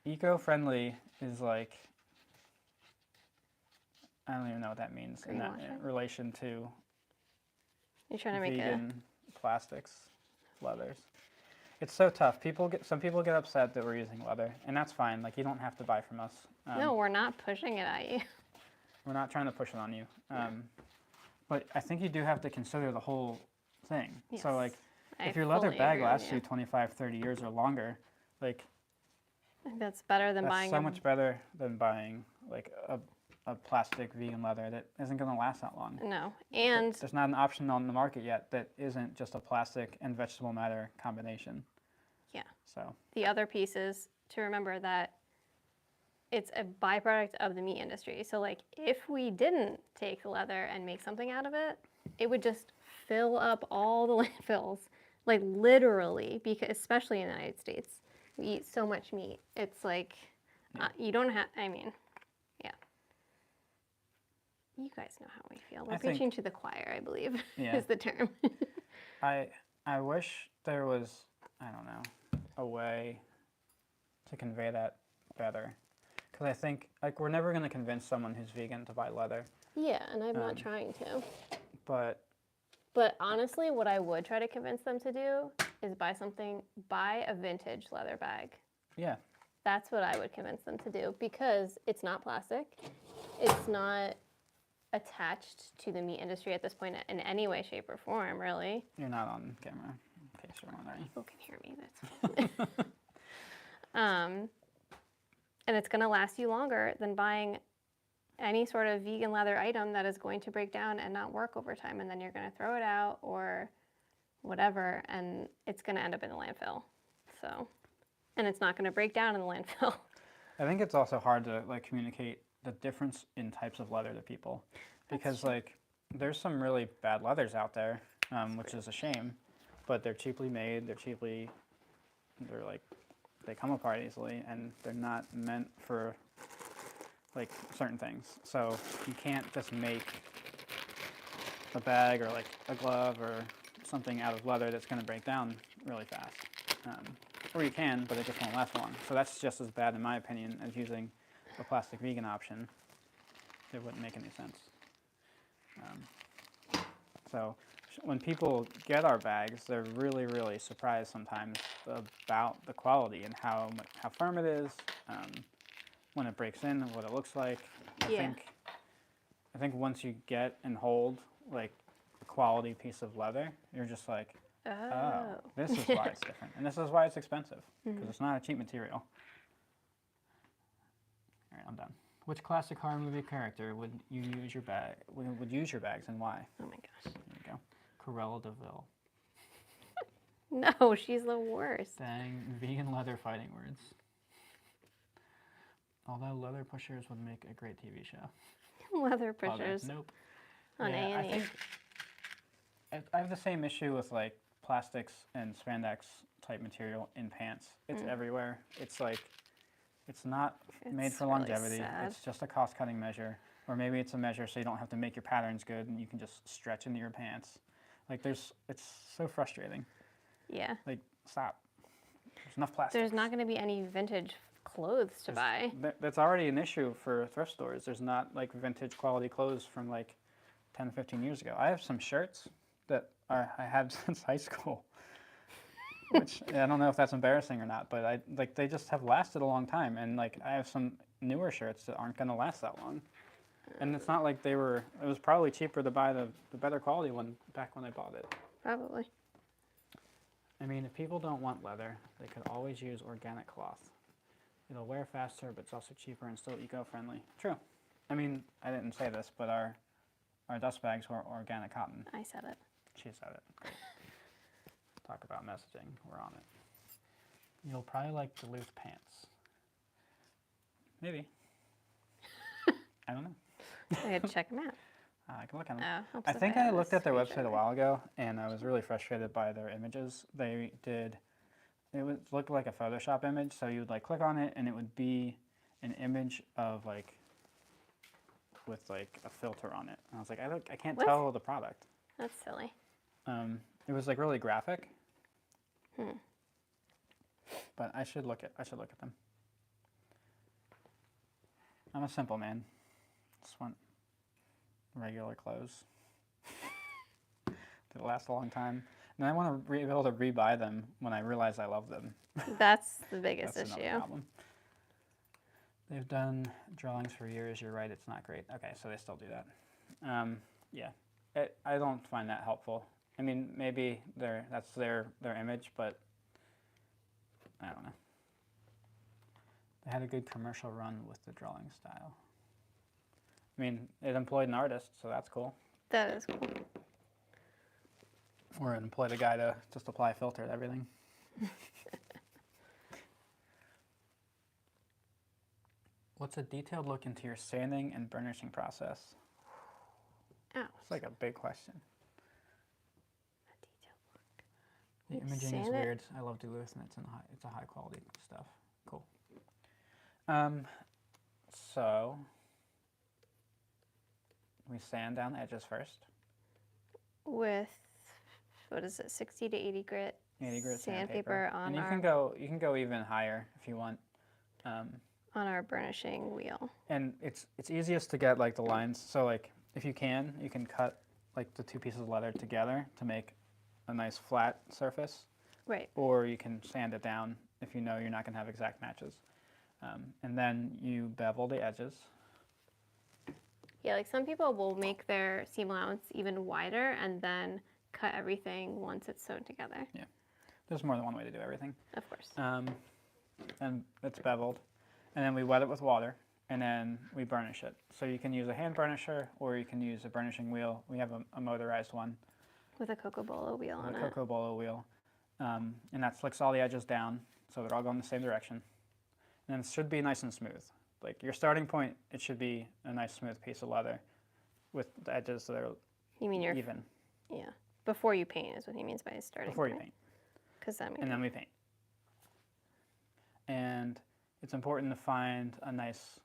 Eco-friendly is like, I don't even know what that means in relation to You're trying to make vegan plastics, leathers. It's so tough. Some people get upset that we're using leather, and that's fine. Like, you don't have to buy from us. No, we're not pushing it at you. We're not trying to push it on you. But I think you do have to consider the whole thing. Yes, So, like, I if your leather fully bag agree with lasts you 25, 30 years or longer, like, I think that's better than that's buying so much better than buying, like, a plastic vegan leather that isn't going to last that long. No, and There's not an option on the market yet that isn't just a plastic and vegetable matter combination. yeah. So The other piece is to remember that it's a byproduct of the meat industry. So, like, if we didn't take the leather and make something out of it, it would just fill up all the landfills, like literally, because especially in the United States, we eat so much meat. It's like you don't have. I mean, yeah. You guys know how we feel. We're preaching to the choir, I believe, is the term. I wish there was, I don't know, a way to convey that better. Because I think, like, we're never going to convince someone who's vegan to buy leather. Yeah, and I'm not trying to. But honestly, what I would try to convince them to do is buy a vintage leather bag. Yeah. That's what I would convince them to do, because it's not plastic. It's not attached to the meat industry at this point in any way, shape, or form, really. You're not on camera, in case you're wondering. People can hear me, that's fine. And it's going to last you longer than buying any sort of vegan leather item that is going to break down and not work over time, and then you're going to throw it out or whatever, and it's going to end up in the landfill. So, and it's not going to break down in the landfill. I think it's also hard to, like, communicate the difference in types of leather to people, because like there's some really bad leathers out there, which is a shame, but they're cheaply made. They're like, they come apart easily, and they're not meant for like certain things. So you can't just make a bag or like a glove or something out of leather that's going to break down really fast. Or you can, but it just won't last long. So that's just as bad, in my opinion, as using a plastic vegan option. It wouldn't make any sense. So when people get our bags, they're really, really surprised sometimes about the quality and how firm it is, when it breaks in, what it looks like. I think once you get and hold like a quality piece of leather, you're just like, Oh. This is why it's different. And this is why it's expensive, because it's not a cheap material. All right, I'm done. Which classic horror movie character would you use your bag? Would use your bags and why? Oh my gosh. There you go. Cruella de Vil. No, she's the worst. Dang, vegan leather fighting words. Although leather pushers would make a great TV show. Leather pushers. Nope. On Yeah, I A&E. think I have the same issue with like plastics and spandex type material in pants. It's everywhere. It's like, it's not made for It's really longevity. sad. It's just a cost-cutting measure. Or maybe it's a measure so you don't have to make your patterns good and you can just stretch into your pants. Like it's so frustrating. Yeah. Like, stop. There's enough plastic. There's not going to be any vintage clothes to buy. That's already an issue for thrift stores. There's not like vintage quality clothes from like 10, 15 years ago. I have some shirts that I had since high school, which I don't know if that's embarrassing or not, but they just have lasted a long time. And like I have some newer shirts that aren't going to last that long. And it's not like it was probably cheaper to buy the better quality one back when I bought it. Probably. I mean, if people don't want leather, they could always use organic cloth. It'll wear faster, but it's also cheaper and still eco-friendly. True. I mean, I didn't say this, but our dust bags were organic cotton. I said it. She said it. Great. Talk about messaging. We're on it. You'll probably like Duluth pants. Maybe. I don't know. I had to check them out. I can look at them. Oh, helps I if think have I a looked at their website a screenshot. while ago, and I was really frustrated by their images. It looked like a Photoshop image, so you would like click on it, and it would be an image of like, with like a filter on it. And I was like, I can't What? tell the product. That's silly. It was like really graphic. But I should look at them. I'm a simple man. Just want regular clothes that last a long time. And I want to be able to rebuy them when I realize I love them. That's the biggest That's another issue. problem. They've done drawings for years. You're right. It's not great. Okay, so they still do that. Yeah, I don't find that helpful. I mean, maybe that's their image, but I don't know. They had a good commercial run with the drawing style. I mean, it employed an artist, so that's cool. That is cool. Or it employed a guy to just apply a filter to everything. What's a detailed look into your sanding and burnishing process? Ow. It's like a big question. A detailed look. The You imaging is sand it? weird. I love Duluth, and it's a high quality stuff. Cool. So we sand down the edges first. With, what is it, 60 to 80 grit 80 grit sandpaper and on you can go even higher if you want. on our burnishing wheel. And it's easiest to get like the lines. So like if you can cut like the two pieces of leather together to make a nice flat surface. Right. Or you can sand it down if you know you're not going to have exact matches. And then you bevel the edges. Yeah, like some people will make their seam allowance even wider and then cut everything once it's sewn together. Yeah, there's more than one way to do everything. Of course. And it's beveled. And then we wet it with water, and then we burnish it. So you can use a hand burnisher, or you can use a burnishing wheel. We have a motorized one. With a Coco Bolo wheel on A it. Coco Bolo wheel. And that flicks all the edges down, so they're all going the same direction. And then it should be nice and smooth. Like your starting point, it should be a nice smooth piece of leather with the edges that are You mean your even. Yeah. Before you paint is what he means by starting. Before you paint. Because then we And then we paint. And it's important to find a nice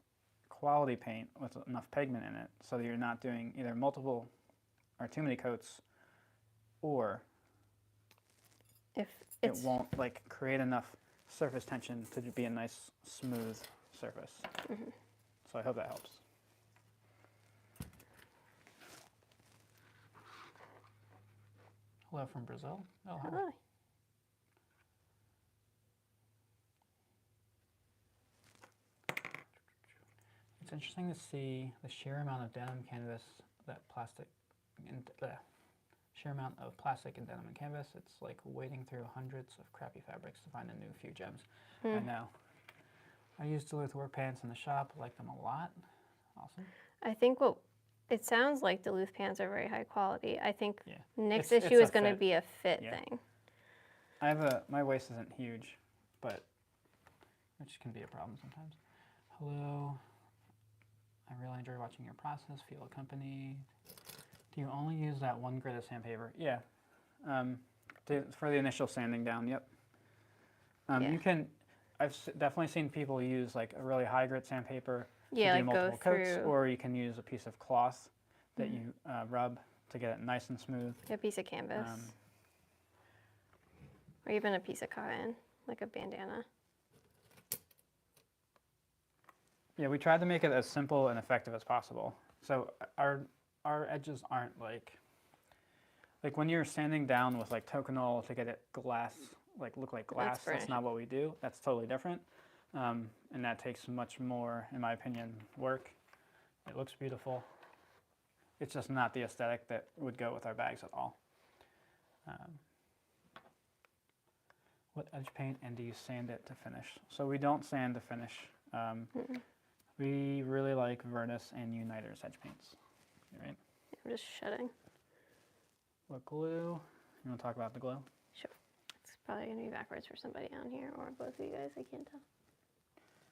quality paint with enough pigment in it so that you're not doing either multiple or too many coats, or if it it's won't like create enough surface tension to be a nice smooth surface. So I hope that helps. Hello from Brazil. Oh, hi. Hi. It's interesting to see the sheer amount of denim canvas that plastic and sheer amount of plastic and denim and canvas. It's like wading through hundreds of crappy fabrics to find a new few gems. I know. I use Duluth work pants in the shop. Like them a lot. Awesome. I think it sounds like Duluth pants are very high quality. I think Yeah. Nick's It's issue a is going to fit. be a fit Yeah. thing. My waist isn't huge, but which can be a problem sometimes. Hello. I really enjoy watching your process. Feel accompanied. Do you only use that one grit of sandpaper? Yeah. For the initial sanding down. Yep. Yeah. You can. I've definitely seen people use like a really high grit sandpaper Yeah, to do like go multiple coats, through. or you can use a piece of cloth that you rub to get it nice and smooth. A piece of canvas. Or even a piece of cotton, like a bandana. Yeah, we tried to make it as simple and effective as possible. So our edges aren't like when you're sanding down with like Tokonol to get it glass, like look like glass. That's not what we do. That's totally different, and that takes much more, in my opinion, work. It looks beautiful. It's just not the aesthetic that would go with our bags at all. What edge paint and do you sand it to finish? So we don't sand to finish. We really like Vernus and Uniter's edge paints, right? I'm just shedding. What glue? You want to talk about the glue? Sure. It's probably going to be backwards for somebody down here, or both of you guys. I can't tell.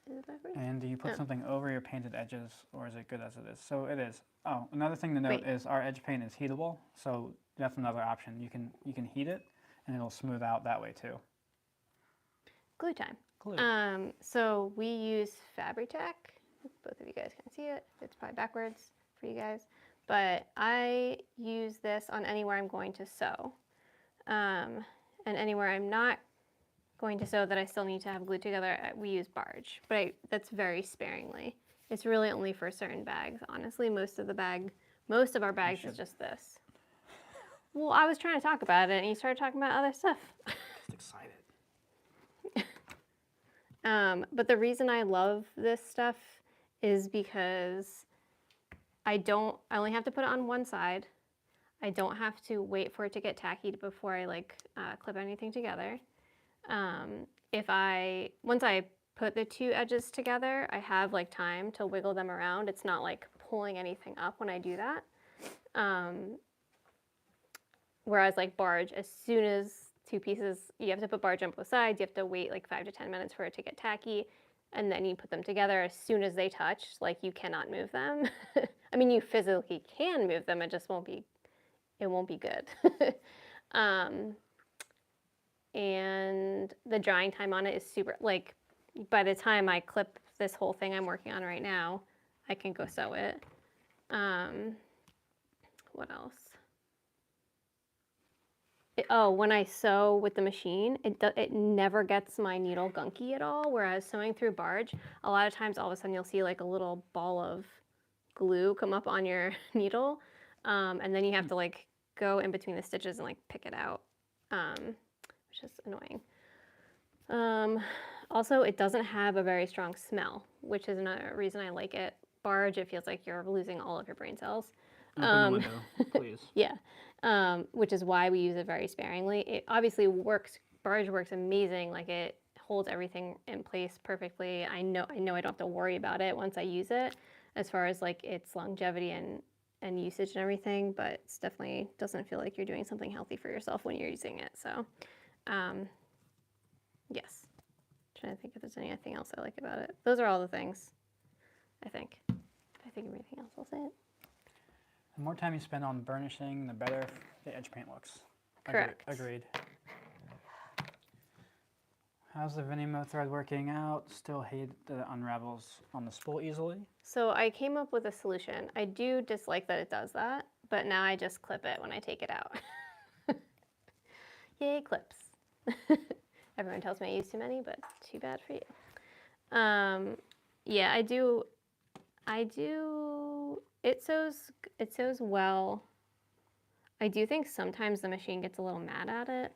Is it backwards? And do you put something over your painted edges, or is it good as it is? So it is. Oh, another thing to note is our edge paint is heatable, so that's another option. You can heat it, and it'll smooth out that way too. Glue time. Glue. So we use Fabri-Tac. Both of you guys can see it. It's probably backwards for you guys. But I use this on anywhere I'm going to sew. And anywhere I'm not going to sew that I still need to have glued together, we use barge. But that's very sparingly. It's really only for certain bags. Honestly, most of our bags is just this. Well, I was trying to talk about it, and you started talking about other stuff. Just excited. But the reason I love this stuff is because I only have to put it on one side. I don't have to wait for it to get tacky before I clip anything together. Once I put the two edges together, I have time to wiggle them around. It's not like pulling anything up when I do that. Whereas barge, as soon as two pieces, you have to put barge on both sides. You have to wait 5 to 10 minutes for it to get tacky, and then you put them together. As soon as they touch, you cannot move them. I mean, you physically can move them. It just won't be good. And the drying time on it is super. By the time I clip this whole thing I'm working on right now, I can go sew it. What else? When I sew with the machine, it never gets my needle gunky at all, whereas sewing through barge, a lot of times all of a sudden you'll see a little ball of glue come up on your needle, and then you have to go in between the stitches and pick it out, which is annoying. Also, it doesn't have a very strong smell, which is another reason I like it. Barge, it feels like you're losing all of your brain cells. Open the window, please. Yeah, which is why we use it very sparingly. It obviously works. Barge works amazing. It holds everything in place perfectly. I know I don't have to worry about it once I use it, as far as its longevity and usage and everything. But it definitely doesn't feel like you're doing something healthy for yourself when you're using it. So, yes. Trying to think if there's anything else I like about it. Those are all the things, I think. If I think of anything else, I'll say it. The more time you spend on burnishing, the better the edge paint looks. Correct. Agreed. How's the Venimo thread working out? Still hate that it unravels on the spool easily? So I came up with a solution. I do dislike that it does that, but now I just clip it when I take it out. Yay, clips. Everyone tells me I use too many, but too bad for you. Yeah, I do. It sews well. I do think sometimes the machine gets a little mad at it.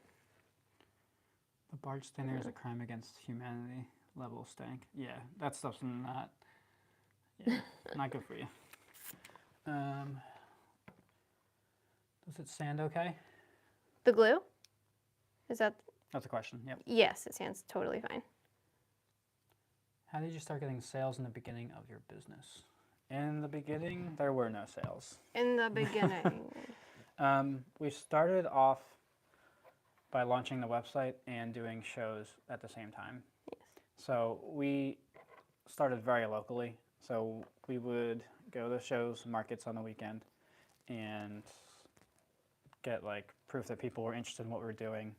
The barge thinner is a crime against humanity. Level stank. Yeah, that stuff's not good for you. Does it sand okay? The glue? Is that? That's a question. Yep. Yes, it sounds totally fine. How did you start getting sales in the beginning of your business? In the beginning, there were no sales. In the beginning. We started off by launching the website and doing shows at the same time. Yes. So we started very locally. So we would go to shows, markets on the weekend, and get like proof that people were interested in what we were doing,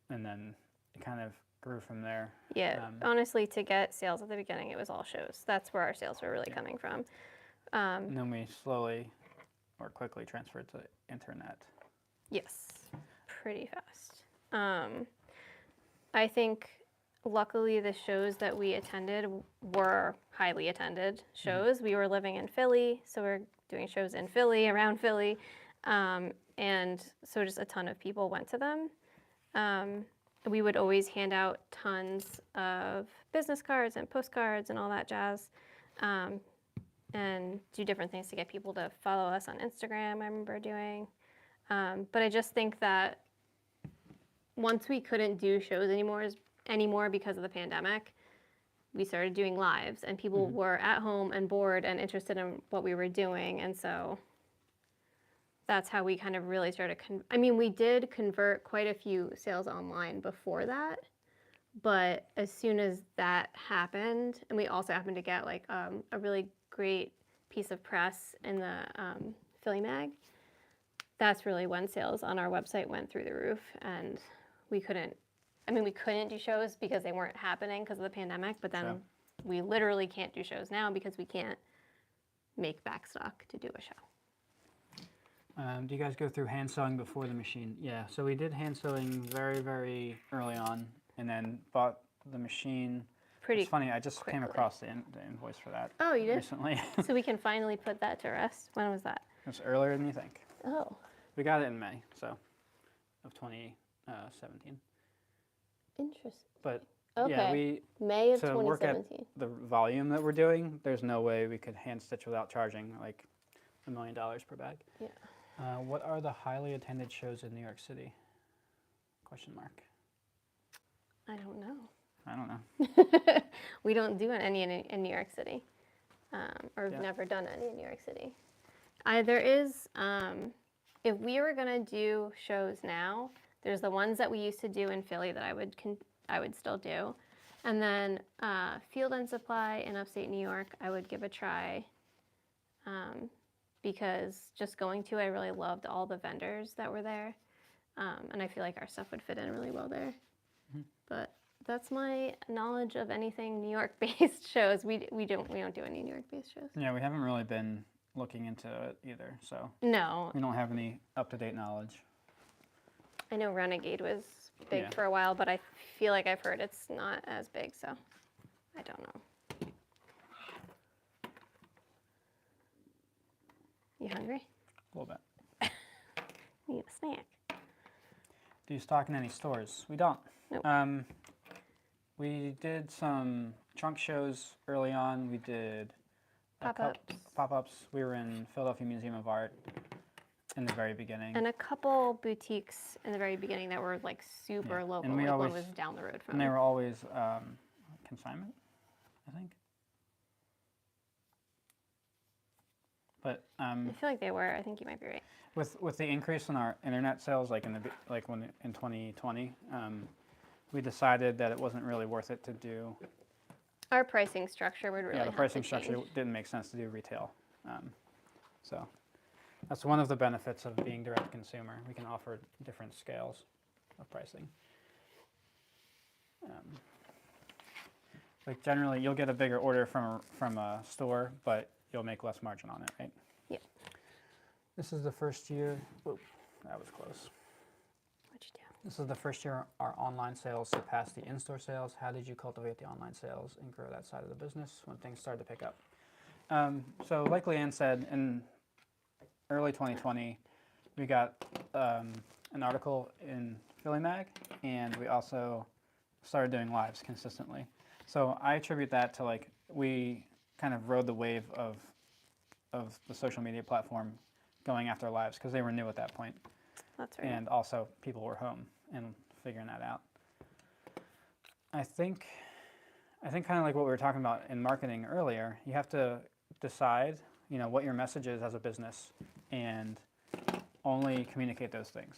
and then it kind of grew from there. Yeah, honestly, to get sales at the beginning, it was all shows. That's where our sales were really coming from. And then we slowly or quickly transferred to internet. Yes, pretty fast. I think luckily the shows that we attended were highly attended shows. We were living in Philly, so we're doing shows in Philly, around Philly. And so just a ton of people went to them. We would always hand out tons of business cards and postcards and all that jazz, and do different things to get people to follow us on Instagram, I remember doing. But I just think that once we couldn't do shows anymore because of the pandemic, we started doing lives, and people were at home and bored and interested in what we were doing, and so that's how we kind of really started. We did convert quite a few sales online before that, but as soon as that happened, and we also happened to get like a really great piece of press in the Philly Mag, that's really when sales on our website went through the roof, and we couldn't do shows because they weren't happening because of the pandemic, but then we literally can't do shows now because we can't make back stock to do a show. Do you guys go through hand sewing before the machine? Yeah, so we did hand sewing very, very early on, and then bought the machine. It's funny, I just came across the invoice for that. Oh, you did? Recently. So we can finally put that to rest. When was that? It was earlier than you think. Oh. We got it in May, of 2017. Interesting. But okay. Yeah, May of to 2017. work at the volume that we're doing, there's no way we could hand stitch without charging like $1 million per bag. Yeah. What are the highly attended shows in New York City? Question mark. I don't know. I don't know. We don't do any in New York City, or we've never done any in New York City. There is, if we were gonna do shows now, there's the ones that we used to do in Philly that I would still do, and then Field and Supply in upstate New York I would give a try, because just going to, I really loved all the vendors that were there, and I feel like our stuff would fit in really well there. But that's my knowledge of anything New York-based shows. We don't do any New York-based shows. Yeah, we haven't really been looking into it either, so no, we don't have any up-to-date knowledge. I know Renegade was big for a while, but I feel like I've heard it's not as big, so I don't know. You hungry? A little bit. Need a snack. Do you stock in any stores? We don't. Nope. We did some trunk shows early on. We did pop-ups. We were in Philadelphia Museum of Art in the very beginning. And a couple boutiques in the very beginning that were like super local. And one was down the road from. And they were always consignment, I think. But I feel like they were. I think you might be right. With the increase in our internet sales, like in 2020, we decided that it wasn't really worth it to do. Our pricing structure would really. Yeah, the pricing structure didn't make sense to do retail. So that's one of the benefits of being direct to consumer. We can offer different scales of pricing. Like generally, you'll get a bigger order from a store, but you'll make less margin on it, right? Yeah. This is the first year. Whoop, that was close. What'd you do? This is the first year our online sales surpassed the in-store sales. How did you cultivate the online sales and grow that side of the business when things started to pick up? So like Leanne said, in early 2020, we got an article in Philly Mag, and we also started doing lives consistently. So I attribute that to like we kind of rode the wave of the social media platform going after lives because they were new at that point. That's right. And also people were home and figuring that out. I think kind of like what we were talking about in marketing earlier, you have to decide, what your message is as a business and only communicate those things.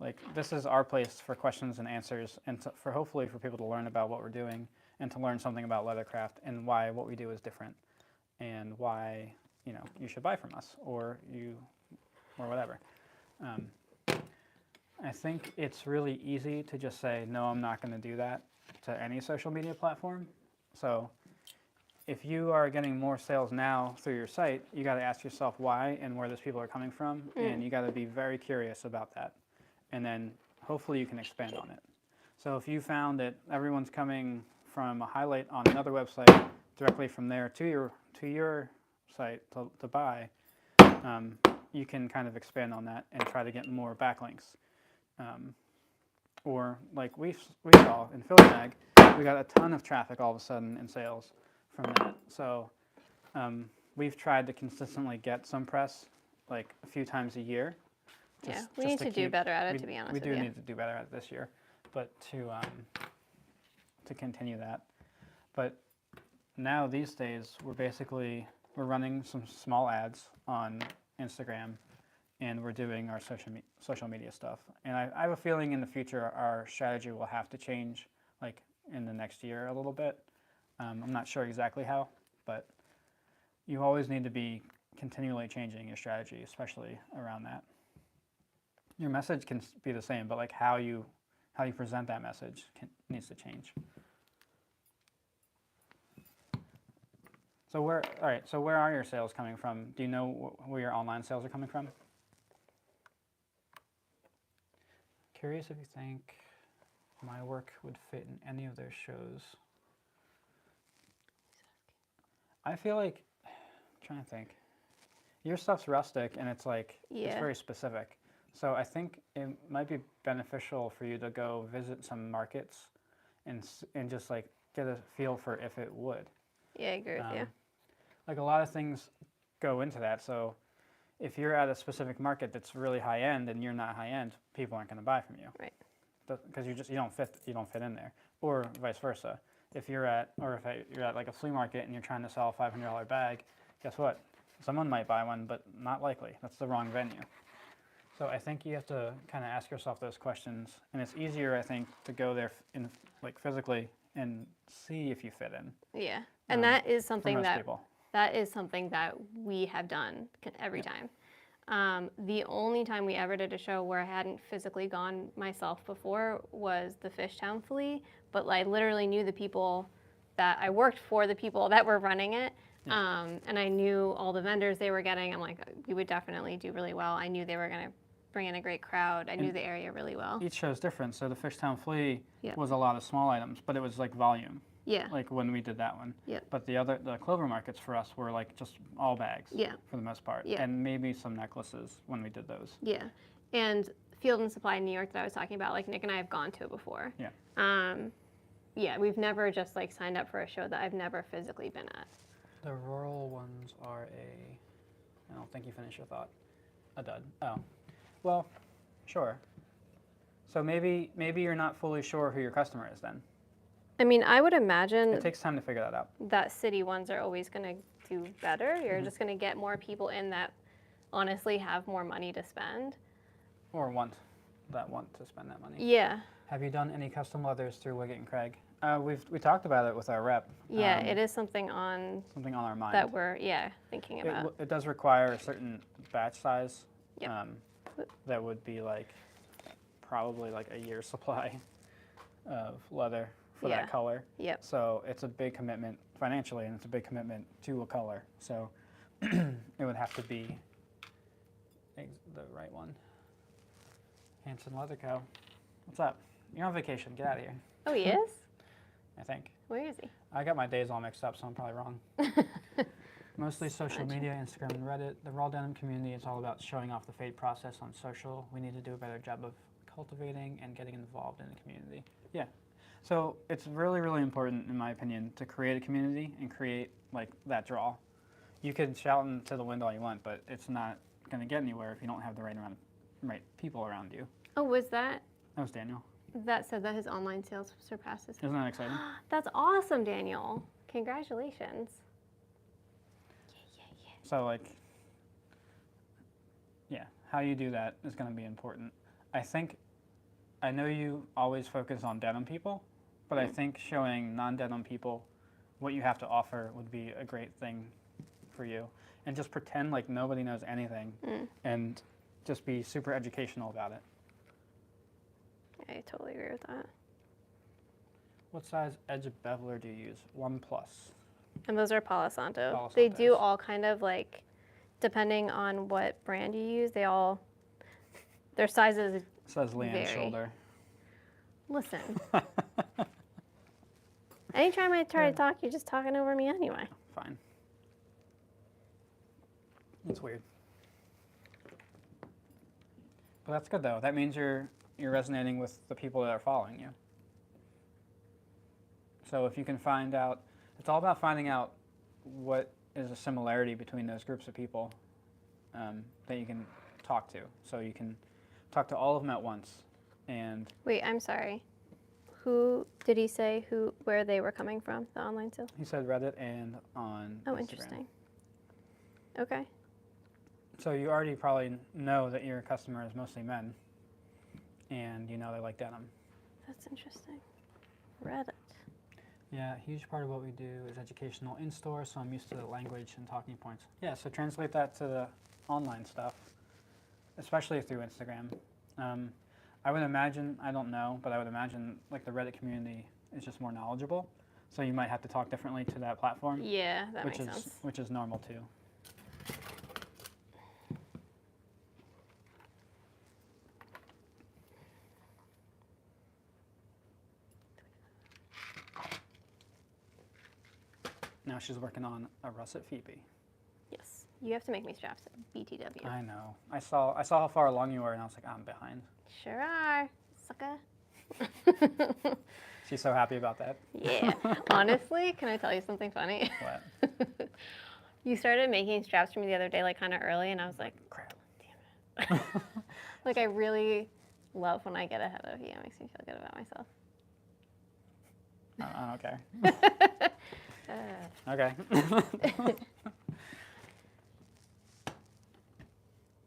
Like this is our place for questions and answers and for hopefully for people to learn about what we're doing and to learn something about leathercraft and why what we do is different and why, you should buy from us or whatever. I think it's really easy to just say, no, I'm not going to do that to any social media platform. So if you are getting more sales now through your site, you got to ask yourself why and where those people are coming from. And you got to be very curious about that. And then hopefully you can expand on it. So if you found that everyone's coming from a highlight on another website directly from there to your site to buy, you can kind of expand on that and try to get more backlinks. Or like we saw in Philly Mag, we got a ton of traffic all of a sudden in sales from that. So we've tried to consistently get some press like a few times a year. We need to do better at it, to be honest with you. We do need to do better at it this year, but to continue that. But now these days we're running some small ads on Instagram, and we're doing our social media stuff. And I have a feeling in the future our strategy will have to change, like in the next year a little bit. I'm not sure exactly how, but you always need to be continually changing your strategy, especially around that. Your message can be the same, but like how you present that message needs to change. So where are your sales coming from? Do you know where your online sales are coming from? Curious if you think my work would fit in any of their shows. I feel like, I'm trying to think. Your stuff's rustic and it's like, it's very specific. So I think it might be beneficial for you to go visit some markets and just like get a feel for if it would. Yeah, I agree with you. Like a lot of things go into that. So if you're at a specific market that's really high end and you're not high end, people aren't going to buy from you. Right. Because you don't fit in there, or vice versa. If you're at like a flea market and you're trying to sell a $500 bag, guess what? Someone might buy one, but not likely. That's the wrong venue. So I think you have to kind of ask yourself those questions, and it's easier, I think, to go there physically and see if you fit in. Yeah, and that is something people. That is something that we have done every time. The only time we ever did a show where I hadn't physically gone myself before was the Fishtown Flea, but I literally knew the people that I worked for, the people that were running it, and I knew all the vendors they were getting. I'm like, we would definitely do really well. I knew they were going to bring in a great crowd. I knew the area really well. Each show is different. So the Fishtown Flea was a lot of small items, but it was like volume. Yeah. Like when we did that one. Yeah. But the Clover markets for us were like just all bags. Yeah. For the most part. Yeah. And maybe some necklaces when we did those. Yeah. And Field and Supply in New York that I was talking about, like Nick and I have gone to it before. Yeah. Yeah, we've never just like signed up for a show that I've never physically been at. The rural ones are I don't think you finished your thought. A dud. Oh. Well, sure. So maybe you're not fully sure who your customer is then. I mean, I would imagine it takes time to figure that out. That city ones are always going to do better. You're just going to get more people in that honestly have more money to spend. Or want to spend that money. Yeah. Have you done any custom leathers through Wiggett and Craig? We talked about it with our rep. Yeah, it is something on our mind that we're thinking about. It does require a certain batch size. Yep. That would be like probably like a year's supply of leather for that color. Yep. So it's a big commitment financially, and it's a big commitment to a color. So it would have to be the right one. Hanson Leather Co. What's up? You're on vacation. Get out of here. Oh, he is? I think. Where is he? I got my days all mixed up, so I'm probably wrong. Mostly social media, Instagram and Reddit. The raw denim community is all about showing off the fade process on social. We need to do a better job of cultivating and getting involved in the community. Yeah. So it's really, really important, in my opinion, to create a community and create like that draw. you could shout into the wind all you want, but it's not going to get anywhere if you don't have the right people around you. Oh, was that That was Daniel. that said that his online sales surpasses? Isn't that exciting? That's awesome, Daniel. Congratulations. Yeah. So like, yeah, how you do that is going to be important. I know you always focus on denim people, but I think showing non-denim people what you have to offer would be a great thing for you. And just pretend like nobody knows anything and just be super educational about it. I totally agree with that. What size edge beveler do you use? 1+. And those are Palo Santo. Palo They do Santos. all kind of like, depending on what brand you use, their sizes It says Leanne's vary. shoulder. Listen. Anytime I try to talk, you're just talking over me anyway. Fine. It's weird. But that's good though. That means you're resonating with the people that are following you. So if you can find out, it's all about finding out what is a similarity between those groups of people that you can talk to. So you can talk to all of them at once. And Wait, I'm sorry. Who did he say where they were coming from, the online sales? he said Reddit and on Oh, Instagram. interesting. Okay. So you already probably know that your customer is mostly men, and you know they like denim. That's interesting. Reddit. Yeah, a huge part of what we do is educational in-store, so I'm used to the language and talking points. Yeah, so translate that to the online stuff, especially through Instagram. I would imagine, I don't know, but I would imagine like the Reddit community is just more knowledgeable, so you might have to talk differently to that platform. Yeah, that which makes is sense. which is normal too. Now she's working on a russet Phoebe. Yes. You have to make me straps at BTW. I know. I saw how far along you were, and I was like, I'm behind. Sure are, sucker. She's so happy about that. Yeah. Honestly, can I tell you something funny? What? You started making straps for me the other day, like kind of early, and I was like, Crap. damn it. Like, I really love when I get ahead of you. It makes me feel good about myself. I don't care. Okay.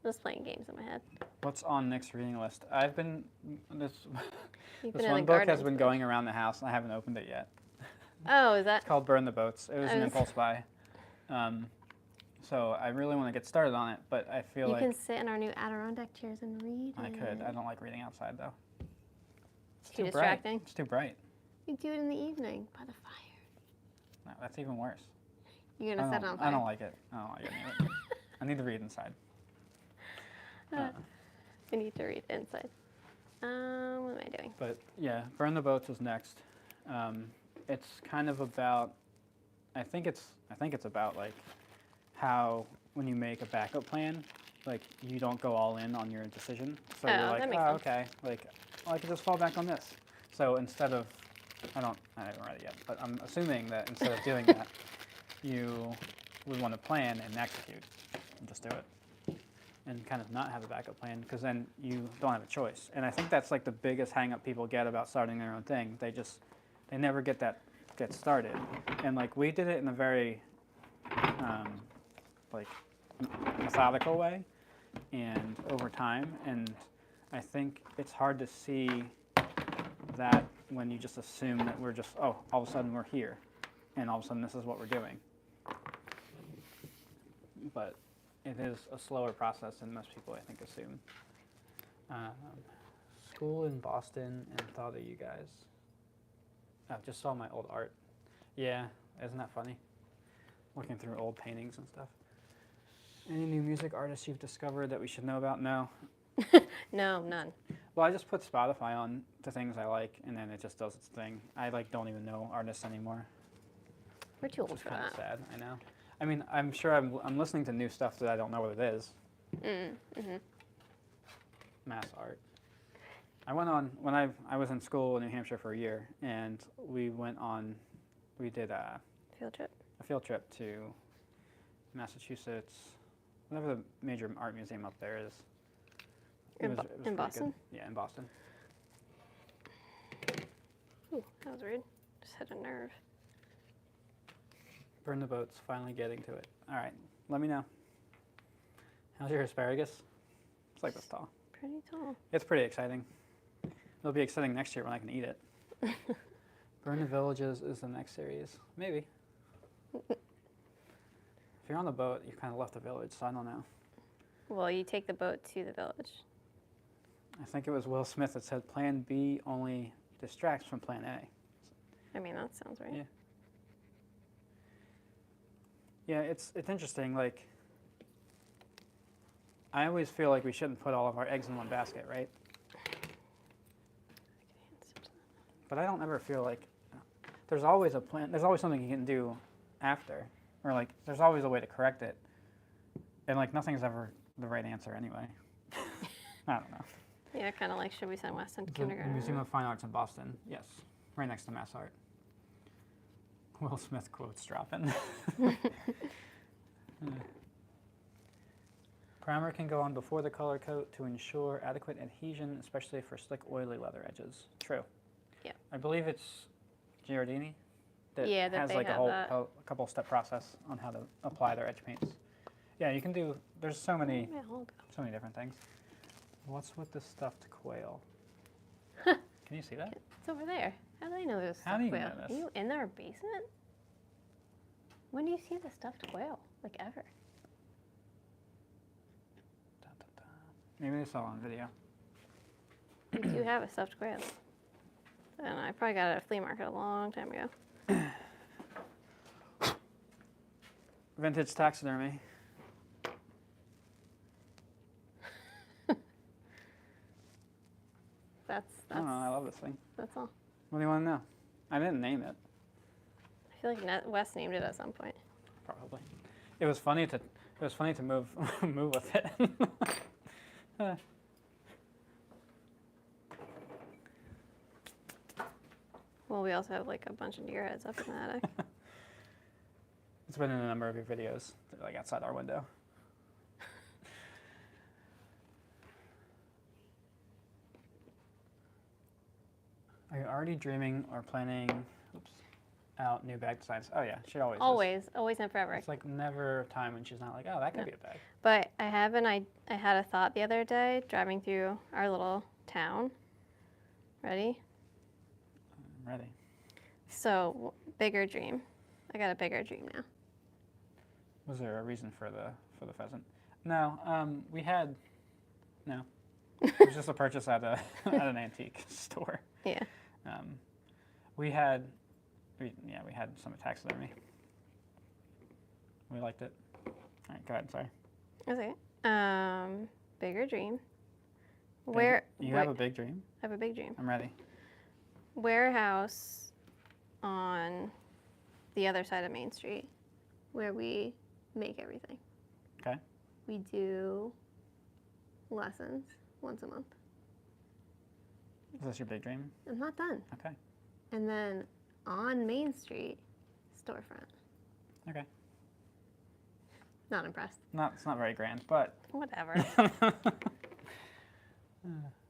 Just playing games in my head. What's on Nick's reading list? I've been this You've this been in one the book garden has been space. going around the house, and I haven't opened it yet. Oh, is that? It's called Burn the Boats. It was an was- impulse buy. So I really want to get started on it, but I feel You like can sit in our new Adirondack chairs and read I could. it. I don't like reading outside though. It's Too bright. distracting? It's too bright. You do it in the evening by the fire. No, that's even worse. You're gonna set it on fire. I don't like it. I don't like any of it. I need to read inside. I need to read inside. What am I doing? But yeah, Burn the Boats is next. It's kind of about, I think it's about like how when you make a backup plan, like you don't go all in on your decision. So you're Oh, like, that makes oh, sense. okay, like I could just fall back on this. So instead of, I haven't read it yet, but I'm assuming that instead of doing that, you would want to plan and execute and just do it. And kind of not have a backup plan, because then you don't have a choice. And I think that's like the biggest hang up people get about starting their own thing. They never get started. And like we did it in a very like methodical way and over time. And I think it's hard to see that when you just assume that we're just, oh, all of a sudden we're here and all of a sudden this is what we're doing. But it is a slower process than most people, I think, assume. School in Boston and thought of you guys. I just saw my old art. Yeah, isn't that funny? Looking through old paintings and stuff. Any new music artists you've discovered that we should know about? No. No, none. Well, I just put Spotify on to things I like, and then it just does its thing. I like don't even know artists anymore. We're too old Which is for kind that. of sad. I know. I mean, I'm sure I'm listening to new stuff that I don't know what it is. Mm-hmm. Mass art. I went on when I was in school in New Hampshire for a year, and we did a Field trip. field trip to Massachusetts, whatever the major art museum up there is. It In was pretty in good. Boston? Yeah, in Boston. Ooh, that was weird. Just had a nerve. Burn the boats, finally getting to it. All right, let me know. How's your asparagus? It's like this tall. Pretty tall. It's pretty exciting. It'll be exciting next year when I can eat it. Burn the Villages is the next series. Maybe. If you're on the boat, you kind of left the village, so I don't know. Well, you take the boat to the village. I think it was Will Smith that said Plan B only distracts from Plan A. I mean, that sounds right. Yeah. Yeah, it's interesting. Like, I always feel like we shouldn't put all of our eggs in one basket, right? But I don't ever feel like there's always a plan. There's always something you can do after, or like there's always a way to correct it. And like nothing's ever the right answer anyway. I don't know. Yeah, kind of like should we send Weston to The kindergarten? Museum of Fine Arts in Boston. Yes, right next to Mass Art. Will Smith quotes dropping. Primer can go on before the color coat to ensure adequate adhesion, especially for slick, oily leather edges. True. Yeah. I believe it's Giardini that Yeah, that has they like have that. a couple step process on how to apply their edge paints. Yeah, you can do. There's so many different things. What's with the stuffed quail? Can you see that? It's over there. How do they know there's How stuffed do you quail? know this? Are you in their basement? When do you see the stuffed quail? Like ever? Dun, dun, dun. Maybe they saw it on video. We do have a stuffed quail. And I probably got it at a flea market a long time ago. Vintage taxidermy. I don't know. I love this thing. That's all. What do you want to know? I didn't name it. I feel like Wes named it at some point. Probably. It was funny to move move with it. Well, we also have like a bunch of deer heads up in the attic. It's been in a number of your videos, like outside our window. Are you already dreaming or planning out new bag designs? Oh yeah, she always is. Always and forever. It's like never a time when she's not like, oh, that could be a bag. But I had a thought the other day driving through our little town. Ready? I'm ready. So, bigger dream. I got a bigger dream now. Was there a reason for the pheasant? No, we had no. It was just a purchase at an antique store. Yeah. We had some taxidermy. We liked it. All right, go ahead. Sorry. Okay. Bigger dream. You have a big dream? I have a big dream. I'm ready. Warehouse on the other side of Main Street where we make everything. Okay. We do lessons once a month. Is this your big dream? I'm not done. Okay. And then on Main Street, storefront. Okay. Not impressed. It's not very grand, but Whatever.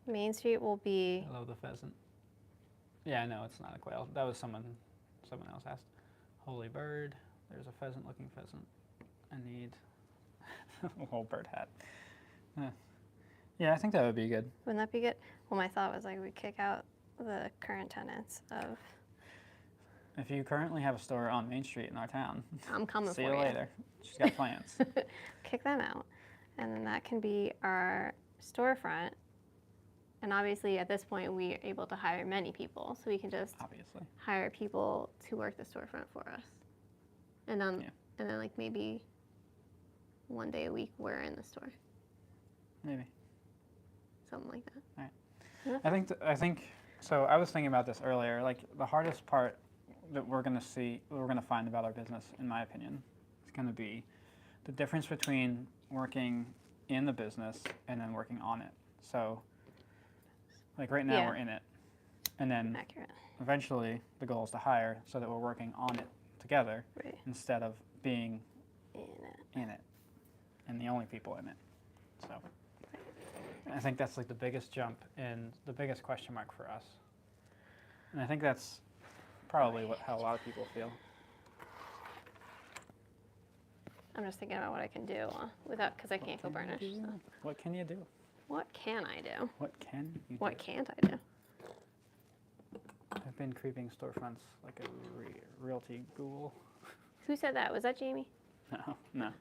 Main Street will be. I love the pheasant. Yeah, I know it's not a quail. That was someone else asked. Holy bird. There's a pheasant-looking pheasant. I need a whole bird hat. Yeah, I think that would be good. Wouldn't that be good? Well, my thought was like we kick out the current tenants of. If you currently have a store on Main Street in our town, I'm coming see for you you. later. She's got plans. Kick them out, and then that can be our storefront. And obviously, at this point, we are able to hire many people, so we can just Obviously. hire people to work the storefront for us. And then like maybe one day a week we're in the store. Maybe. Something like that. All right. Yeah. I think so. I was thinking about this earlier. Like the hardest part that we're going to find about our business, in my opinion, is going to be the difference between working in the business and then working on it. So, like right now we're in it, and then Accurate. eventually the goal is to hire so that we're working on it together Right. instead of being in it, and the only people in it. So I think that's like the biggest jump and the biggest question mark for us. And I think that's probably how a lot of people feel. I'm just thinking about what I can do without, because I can't go burnish. So. What can you do? What can I do? What can you do? What can't I do? I've been creeping storefronts like a realty ghoul. Who said that? Was that Jamie? No.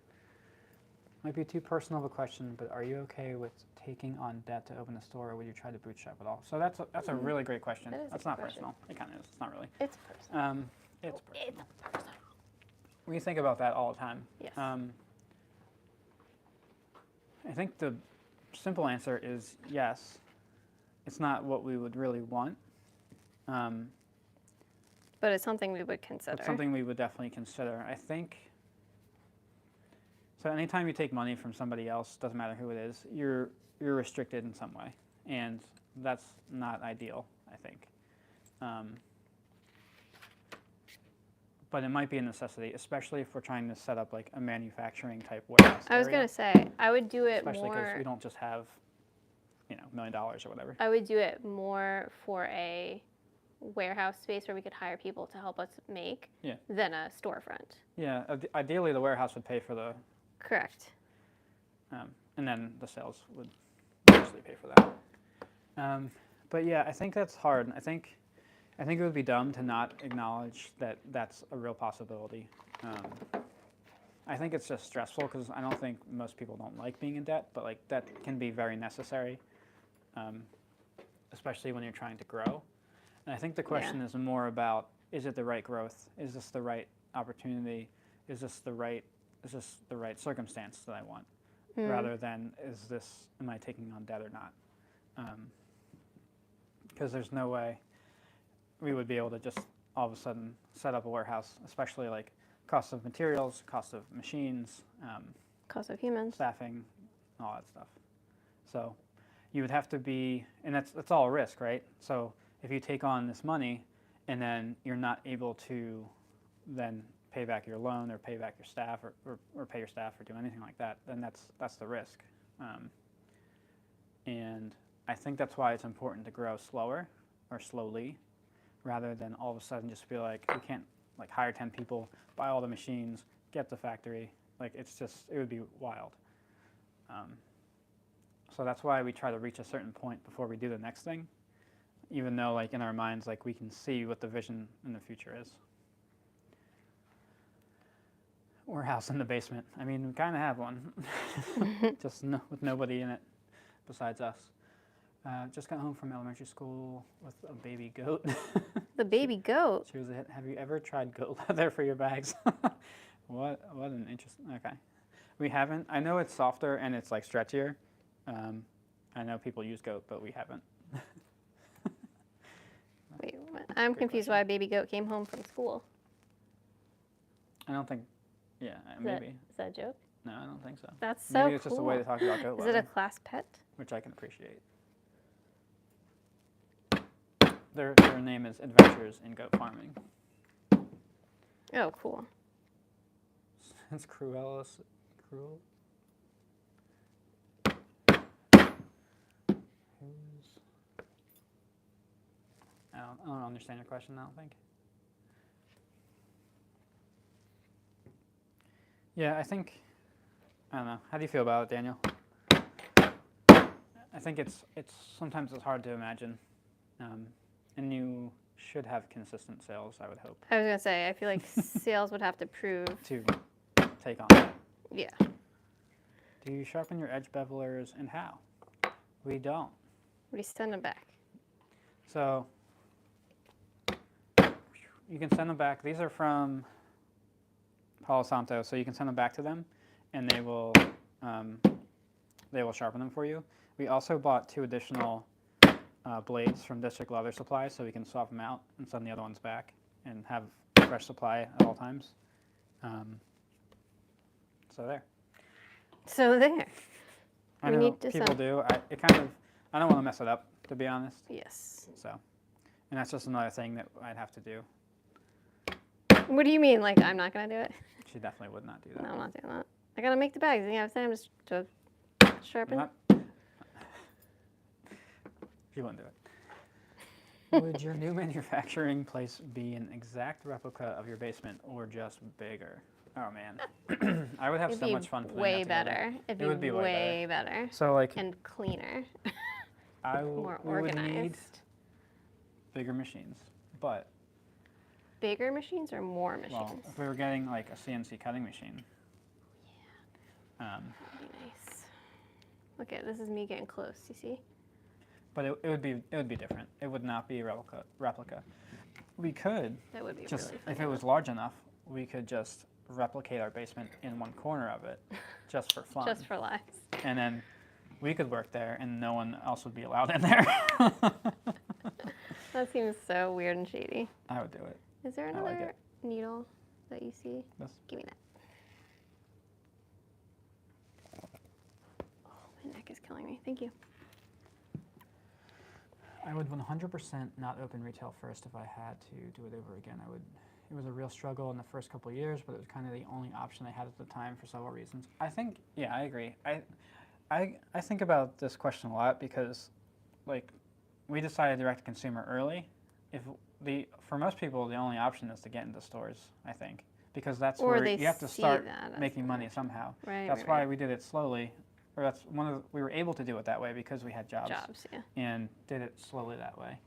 Might be too personal of a question, but are you okay with taking on debt to open a store, or would you try to bootstrap at all? So that's a really great question. That's not personal. It kind of is. It's not really. It's personal. It's personal. It's personal. We think about that all the time. Yes. I think the simple answer is yes. It's not what we would really want. But it's something we would consider. It's something we would definitely consider. I think, so anytime you take money from somebody else, doesn't matter who it is, you're restricted in some way. And that's not ideal, I think. But it might be a necessity, especially if we're trying to set up like a manufacturing type warehouse. I was going to say, I would do it especially more. Especially because we don't just have, $1 million or whatever. I would do it more for a warehouse space where we could hire people to help us make than a storefront. Yeah, ideally the warehouse would pay for the. Correct. And then the sales would mostly pay for that. But yeah, I think that's hard. I think it would be dumb to not acknowledge that that's a real possibility. I think it's just stressful because I don't think most people don't like being in debt, but like that can be very necessary, especially when you're trying to grow. And I think the question is more about, is it the right growth? Is this the right opportunity? Is this the right circumstance that I want? Rather than, am I taking on debt or not? Because there's no way we would be able to just all of a sudden set up a warehouse, especially like cost of materials, cost of machines, cost of humans, staffing, all that stuff. So you would have to be, and that's all a risk, right? So if you take on this money and then you're not able to then pay back your loan or pay back your staff or pay your staff or do anything like that, then that's the risk. And I think that's why it's important to grow slower or slowly, rather than all of a sudden just be like, we can't like hire 10 people, buy all the machines, get the factory. Like it would be wild. So that's why we try to reach a certain point before we do the next thing, even though like in our minds, like we can see what the vision in the future is. Warehouse in the basement. I mean, we kind of have one, just with nobody in it besides us. Just got home from elementary school with a baby goat. The baby goat? She was have you ever tried goat leather for your bags? What an interesting, okay. We haven't. I know it's softer and it's like stretchier. I know people use goat, but we haven't. Wait, I'm confused why a baby goat came home from school. I don't think, maybe. Is that a joke? No, I don't think so. That's so Maybe it's just a way to talk about goat leather. Is it a class pet? Which I can appreciate. Their name is Adventures in Goat Farming. Oh, cool. It's cruel. I don't understand your question, I don't think. Yeah, I don't know. How do you feel about it, Daniel? I think sometimes it's hard to imagine. And you should have consistent sales, I would hope. I was going to say, I feel like sales would have to prove. To take on. Yeah. Do you sharpen your edge bevelers and how? We don't. We send them back. So you can send them back. These are from Palo Santo, so you can send them back to them, and they will sharpen them for you. We also bought 2 additional blades from District Leather Supply, so we can swap them out and send the other ones back and have fresh supply at all times. So there. I know people do. I don't want to mess it up, to be honest. Yes. So, and that's just another thing that I'd have to do. What do you mean? Like I'm not gonna do it? She definitely would not do that. No, I'm not doing that. I gotta make the bags. I have time to sharpen. Not, you wouldn't do it. Would your new manufacturing place be an exact replica of your basement or just bigger? Oh man, I would have It'd so be much fun putting way that together. better. It'd It would be way better. So like, And cleaner. More we would need organized. bigger machines, but Bigger machines or more machines? well, if we were getting like a CNC cutting machine, That'd be nice. Look at this is me getting close. You see? but it would be different. It would not be a replica. We could That would be just, really if fun. it was large enough, we could just replicate our basement in one corner of it, just for fun. Just for laughs. And then we could work there, and no one else would be allowed in there. That seems so weird and shady. I would do it. Is there like another it. needle that you see? This. Give me that. Oh, my neck is killing me. Thank you. I would 100% not open retail first if I had to do it over again. It was a real struggle in the first couple of years, but it was kind of the only option I had at the time for several reasons. I think, yeah, I agree. I think about this question a lot because, like, we decided direct to consumer early. For most people, the only option is to get into stores, I think, because that's Or where they you have to see start that as making an money option. somehow. Right. That's right, why right. we did it slowly, or that's we were able to do it that way because we had jobs. Jobs, yeah. And did it slowly that way.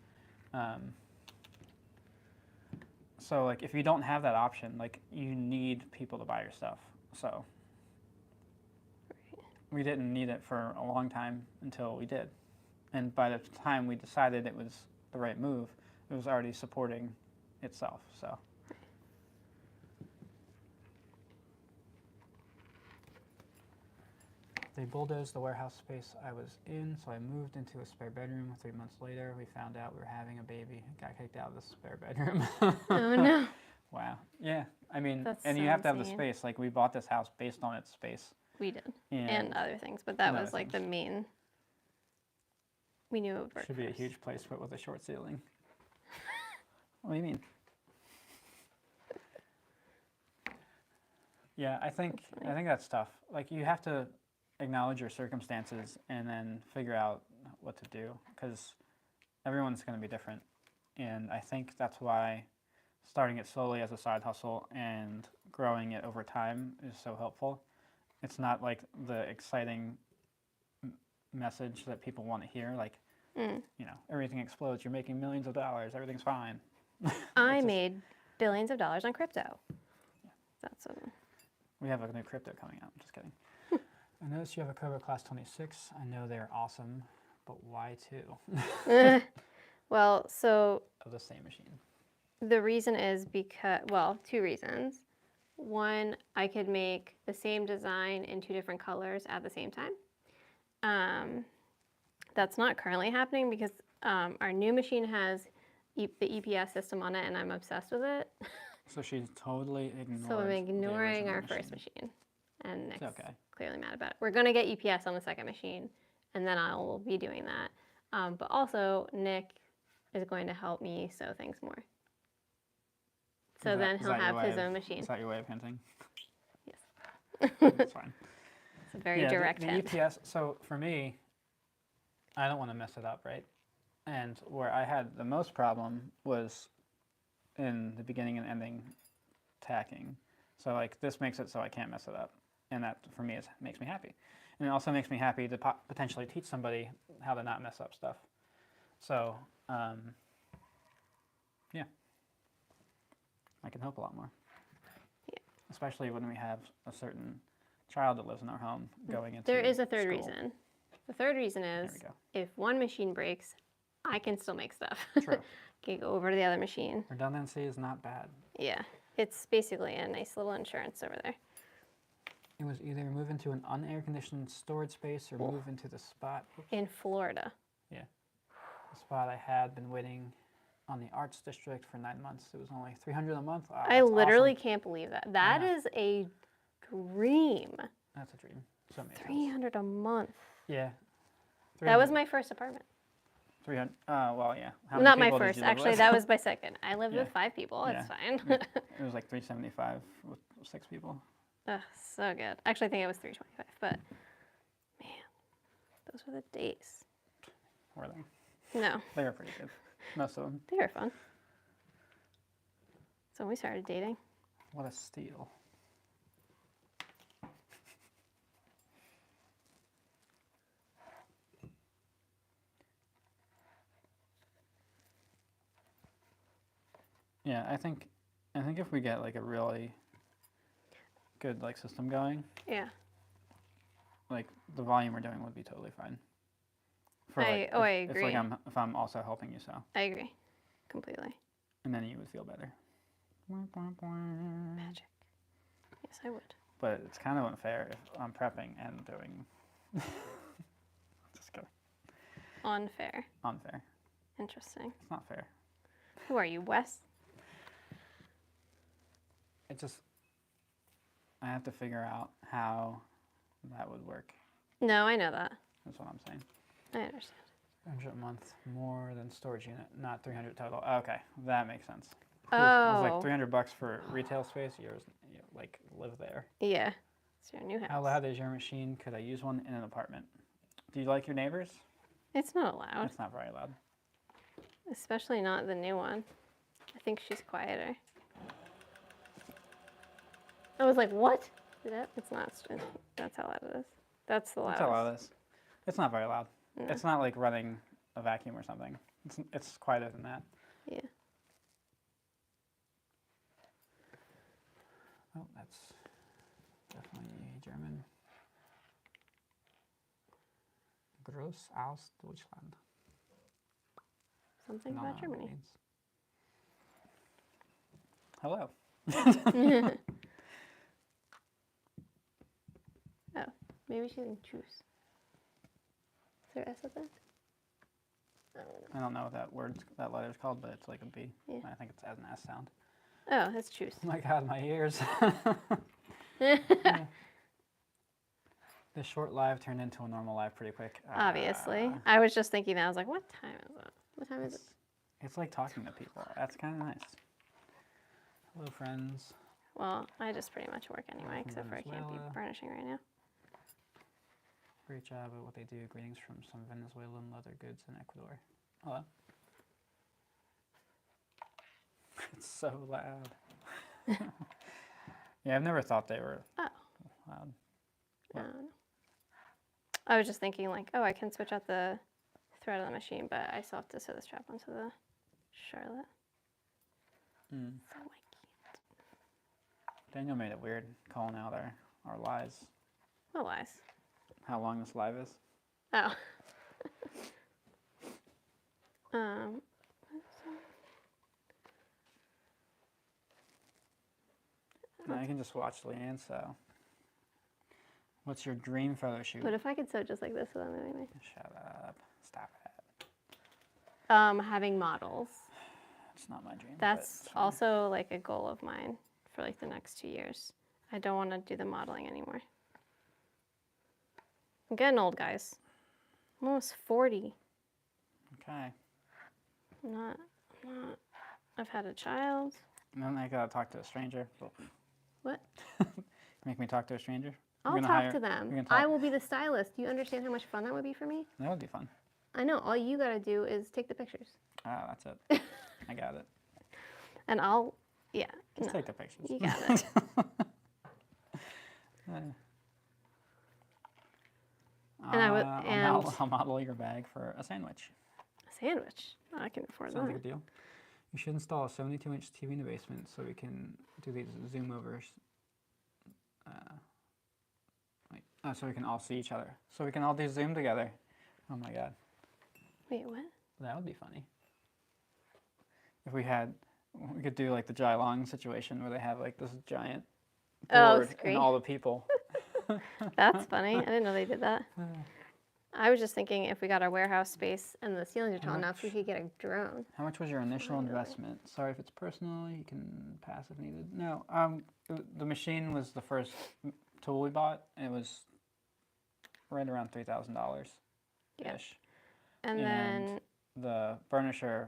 So like if you don't have that option, like you need people to buy your stuff. So we didn't need it for a long time until we did. And by the time we decided it was the right move, it was already supporting itself. So they bulldozed the warehouse space I was in, so I moved into a spare bedroom. 3 months later, we found out we were having a baby. Got kicked out of the spare bedroom. Oh no. Wow. Yeah. I mean, That's and so you have to have the insane. space. Like we bought this house based on its space. We did. And, And other things, but that and was other like the things. main. We knew it would work. Should be a first. huge place, but with a short ceiling. What do you mean? Yeah, I think that's tough. Like you have to acknowledge your circumstances and then figure out what to do because everyone's going to be different. And I think that's why starting it slowly as a side hustle and growing it over time is so helpful. It's not like the exciting message that people want to hear, like, you know, everything explodes, you're making millions of dollars, everything's fine. I made billions of dollars on crypto. That's a, We have a new crypto coming out, just kidding. I noticed you have a Cobra Class 26. I know they're awesome, but why two well, so of the same machine? the reason is because, well, two reasons. One, I could make the same design in two different colors at the same time. That's not currently happening because our new machine has the EPS system on it, and I'm obsessed with it. So she's totally ignored. So I'm the ignoring original our first machine, and Nick's okay. clearly mad about it. We're gonna get EPS on the second machine, and then I will be doing that. But also, Nick is going to help me sew things more. So then he'll have his own machine. Is that your way of hinting? Yes. That's fine. It's a very Yeah, direct the hint. EPS, so for me, I don't want to mess it up, right? And where I had the most problem was in the beginning and ending tacking. So like this makes it so I can't mess it up. And that for me makes me happy. And it also makes me happy to potentially teach somebody how to not mess up stuff. So yeah, I can help a lot more. Yeah. Especially when we have a certain child that lives in our home going into There is a third school. reason. The third reason is we go. if one machine breaks, I can still make stuff. True. Can go over to the other machine. Redundancy is not bad. Yeah, it's basically a nice little insurance over there. It was either move into an unair-conditioned storage space or move into the spot. In Florida. Yeah. The spot I had been waiting on the Arts District for 9 months. It was only $300 a month. Wow, I that's literally awesome. can't believe that. That know. is a dream. That's a dream. So many times. 300 a month. Yeah. That was my first apartment. 300. Well, yeah. How Not many my people did first. you live Actually, with? that was my second. I lived Yeah. with 5 people. It's Yeah. fine. It was like 375 with 6 people. Ugh, so good. Actually, I think it was $3.25, but man, those were the days. Were they? No, They were pretty good. Most of them. they were fun. So when we started dating. What a steal. Yeah, I think if we get like a really good like system going, Yeah. like the volume we're doing would be totally fine. I agree. It's like if I'm also helping you sew. I agree, completely. And then you would feel better. Magic. Yes, I would. But it's kind of unfair if I'm prepping and doing. Just kidding. Unfair. Unfair. Interesting. It's not fair. Who are you, Wes? It just. I have to figure out how that would work. No, I know that. That's what I'm saying. I understand. 300 a month more than storage unit, not 300 total. Okay, that makes sense. Oh. It was like $300 for retail space. You like live there. Yeah. It's your new house. How loud is your machine? Could I use one in an apartment? Do you like your neighbors? It's not loud. It's not very loud. Especially not the new one. I think she's quieter. I was like, what? It's not. That's how loud it is. That's the loudest. That's how loud it is. It's not very loud. No. It's not like running a vacuum or something. It's quieter than that. Yeah. Oh, that's definitely German. Groß aus Deutschland. Something No, about it Germany. means- Hello. Oh, maybe she didn't choose. Is there S at the end? I don't know. I don't know what that letter's called, but it's like a B. Yeah. I think it's as an S sound. Oh, that's choose. Oh my god, my ears. The short live turned into a normal live pretty quick. Obviously. I was just thinking that. I was like, what time is it? What time is it? It's like talking to people. That's kind of nice. Hello, friends. Well, I just pretty much work anyway, From except for I can't be Venezuela. burnishing right now. Great job at what they do. Greetings from some Venezuelan leather goods in Ecuador. Hello. It's so loud. Yeah, I've never thought they were Oh. loud. I don't know. I was just thinking like, oh, I can switch out the thread on the machine, but I still have to sew the strap onto the Charlotte. Mm. So I can't. Daniel made it weird calling out our lies. What lies? How long this live is. Oh. um. Now you can just watch Leanne sew. What's your dream photo shoot? What if I could sew just like this without moving me? Shut up. Stop it. Having models. It's not my dream. but That's it's fine. also like a goal of mine for like the next 2 years. I don't want to do the modeling anymore. I'm getting old, guys. I'm almost 40. Okay. I'm not. I've had a child. And then I gotta talk to a stranger. What? Make me talk to a stranger? I'll You're talk gonna hire- to them. you're gonna I talk- will be the stylist. Do you understand how much fun that would be for me? That would be fun. I know. All you gotta do is take the pictures. Oh, that's it. I got it. And I'll, yeah. Just No, take the pictures. you got it. And I would- I'll model your bag for a sandwich. A sandwich. Oh, I can afford Sounds that. like a deal. You should install a 72-inch TV in the basement so we can do these zoom overs. So we can all see each other. So we can all do Zoom together. Oh my god. Wait, what? That would be funny. If we could do like the Jai Long situation where they have like this giant board screen. and all the people. That's funny. I didn't know they did that. I was just thinking if we got our warehouse space and the ceilings are tall enough, we could get a drone. How much was your initial investment? Sorry if it's personal, you can pass if needed. No, the machine was the first tool we bought. It was right around $3,000-ish. Yeah. And then, the burnisher,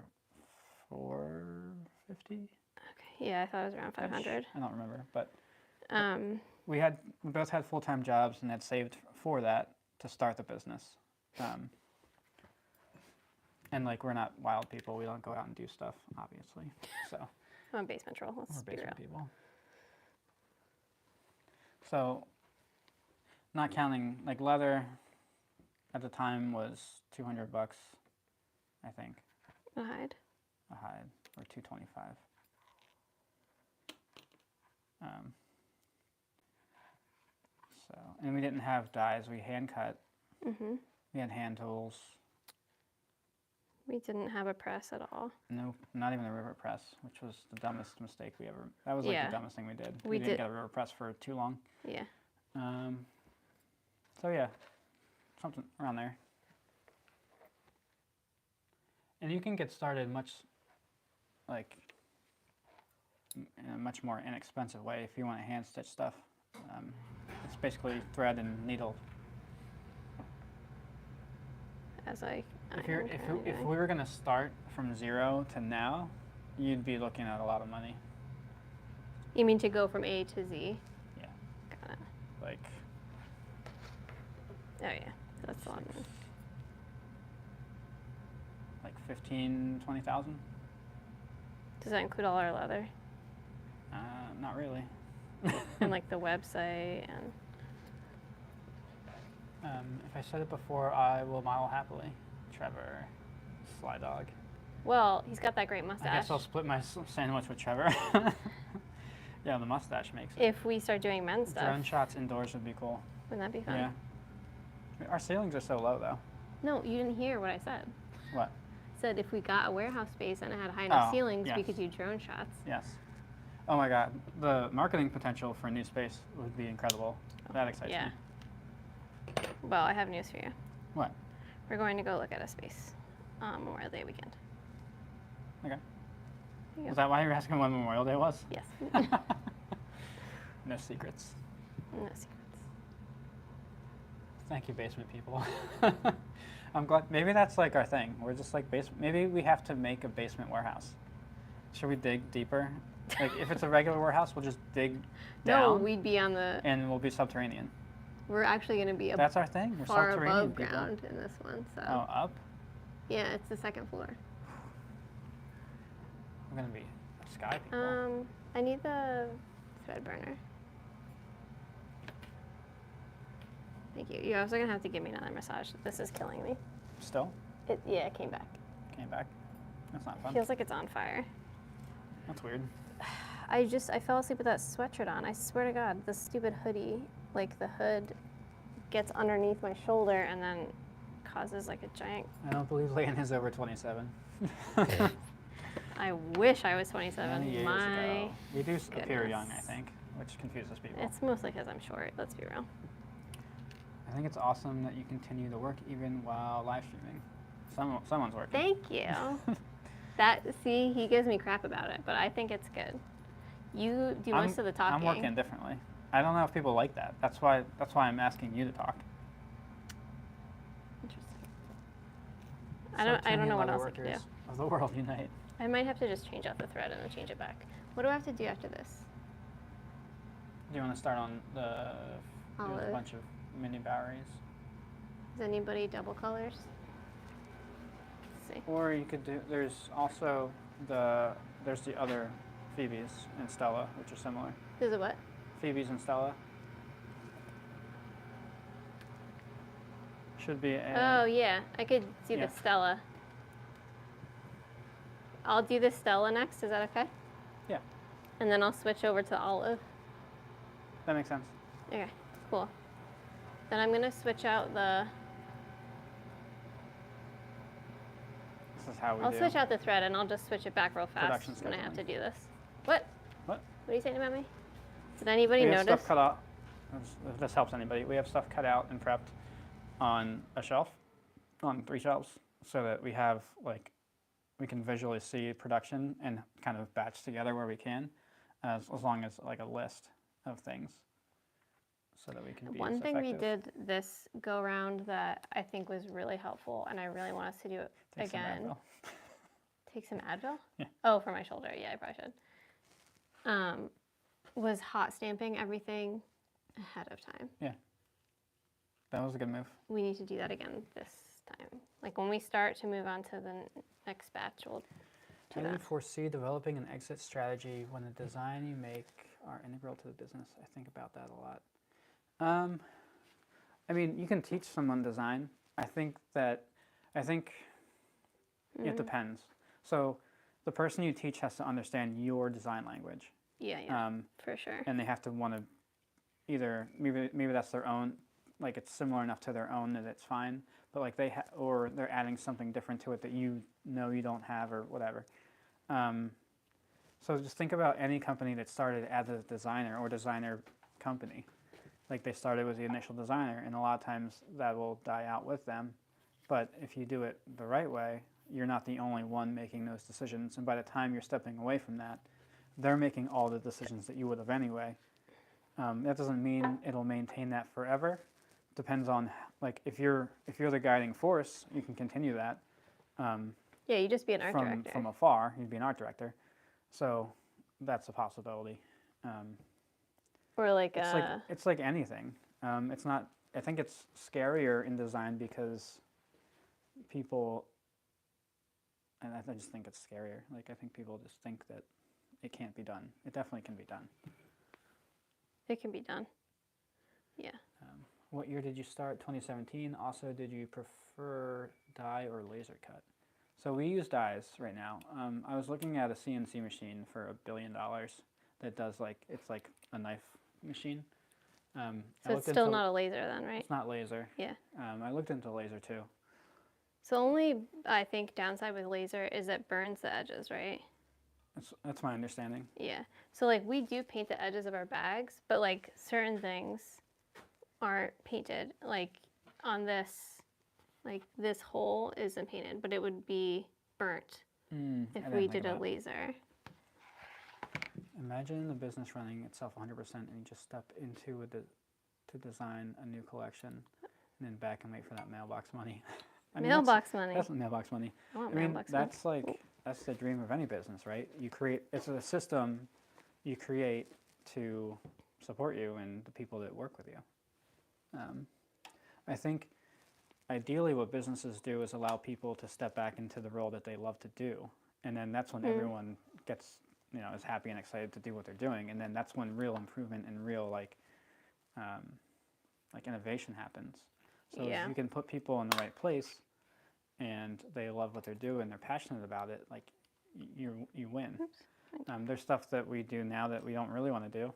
$450. okay, yeah, I thought it was around 500. I don't remember, but Um, we both had full-time jobs and had saved for that to start the business. And like we're not wild people. We don't go out and do stuff, obviously. So I'm a basement troll. Let's we're be real. basement people. So not counting like leather at the time was $200, I think. A hide. A hide, or $225. So, and we didn't have dyes. We hand cut. Mm-hmm. We had hand tools. We didn't have a press at all. Nope, not even a river press, which was the dumbest mistake we ever. That was like Yeah. the dumbest thing we did. We didn't did- get a river press for too long. Yeah. So yeah, something around there. And you can get started much, like, in a much more inexpensive way if you want to hand stitch stuff. It's basically thread and needle. As I If am you're currently if doing. we were gonna start from 0 to now, you'd be looking at a lot of money. You mean to go from A to Z? Yeah. Got it. Like Oh yeah, that's a lot of money. like 15, 20,000. Does that include all our leather Not really. and like the website and? If I said it before, I will model happily. Trevor, Sly Dog. Well, he's got that great mustache. I guess I'll split my sandwich with Trevor. Yeah, the mustache makes it. If we start doing men's stuff, Drone shots indoors would be cool. wouldn't that be fun? Yeah. Our ceilings are so low, though. No, you didn't hear what I said. What? I said if we got a warehouse space and it had high enough Oh, ceilings, we yes. could do drone shots. Yes. Oh my God, the marketing potential for a new space would be incredible. That excites Yeah. me. Well, I have news for you. What? We're going to go look at a space on Memorial Day weekend. Okay. There you Was go. that why you were asking when Memorial Day was? Yes. No secrets. No secrets. Thank you, basement people. I'm glad. Maybe that's like our thing. We're just like basement. Maybe we have to make a basement warehouse. Should we dig deeper? Like if it's a regular warehouse, we'll just dig No, down we'd be on the. and we'll be subterranean. We're actually going to be That's our thing. We're far subterranean above people. ground in this one. So Oh, up? yeah, it's the second floor. We're gonna be sky people. I need the thread burner. Thank you. You're also gonna have to give me another massage. This is killing me. Still Yeah, it came back. came back. That's not fun. Feels like it's on fire. That's weird. I fell asleep with that sweatshirt on. I swear to God, the stupid hoodie, like the hood gets underneath my shoulder and then causes like a giant. I don't believe Leighton is over 27. I wish I was 27. Many years My ago. We do appear young, I goodness. think, which confuses people. It's mostly because I'm short. Let's be real. I think it's awesome that you continue to work even while live streaming. Someone's working. Thank you. See, he gives me crap about it, but I think it's good. You do most of the talking. I'm working differently. I don't know if people like that. That's why I'm asking you to talk. Interesting. I don't know what else I can do. Workers of the world unite. I might have to just change out the thread and then change it back. What do I have to do after this? Do you want to start on the there's Olive. a bunch of mini Boweries? Is anybody double colors? Let's see. Or you could do, there's also there's the other Phoebes and Stella, which are similar. There's a what? Phoebes and Stella. Should be a, Oh yeah, I could do Yeah. the Stella. I'll do the Stella next. Is that okay? Yeah. And then I'll switch over to olive. that makes sense. Okay, cool. Then I'm gonna switch out the. This is how we I'll do. switch out the thread and I'll just switch it back real fast Production when I have to scheduling. do this. What? What? What are you saying about me? Did anybody We have notice? stuff cut out. If this helps anybody, we have stuff cut out and prepped on a shelf, on 3 shelves, so that we have like we can visually see production and kind of batch together where we can, as long as like a list of things, so that we can be One as thing we effective. did this go round that I think was really helpful, and I really want us to do it Take some again. Advil. Take some Advil? Yeah. Oh, for my shoulder. Yeah, I probably should. Was hot stamping everything ahead of time. Yeah. That was a good move. We need to do that again this time. Like when we start to move on to the next batch, we'll How do do you that. foresee developing an exit strategy when the design you make are integral to the business? I think about that a lot. I mean, you can teach someone design. I think it depends. So the person you teach has to understand your design language. Yeah, for sure. And they have to want to either, maybe that's their own, like it's similar enough to their own that it's fine, but like or they're adding something different to it that you know you don't have or whatever. So just think about any company that started as a designer or designer company. Like they started with the initial designer, and a lot of times that will die out with them. But if you do it the right way, you're not the only one making those decisions. And by the time you're stepping away from that, they're making all the decisions that you would have anyway. That doesn't mean it'll maintain that forever. Depends on, like, if you're the guiding force, you can continue that. Yeah, you just be an art director. From afar, you'd be an art director. So that's a possibility. Or like it's like anything. It's not. I think it's scarier in design because people, and I just think it's scarier. Like I think people just think that it can't be done. It definitely can be done. It can be done. Yeah. What year did you start? 2017. Also, did you prefer die or laser cut? So we use dies right now. I was looking at a CNC machine for $1 billion that does it's like a knife machine. So it's still not a laser then, right? It's not laser. Yeah. I looked into laser too. So only, I think, downside with laser is it burns the edges, right? That's my understanding. Yeah. So like we do paint the edges of our bags, but like certain things aren't painted. Like on this, like this hole isn't painted, but it would be burnt if we did a laser. Imagine the business running itself 100% and you just step into to design a new collection and then back and wait for that mailbox money. I mean, mailbox money. That's mailbox money. I want mailbox money. That's like, that's the dream of any business, right? It's a system you create to support you and the people that work with you. I think ideally what businesses do is allow people to step back into the role that they love to do. And then that's when everyone gets, is happy and excited to do what they're doing. And then that's when real improvement and real like innovation happens. So if you can put people in the right place and they love what they're doing, they're passionate about it, like you win. There's stuff that we do now that we don't really want to do.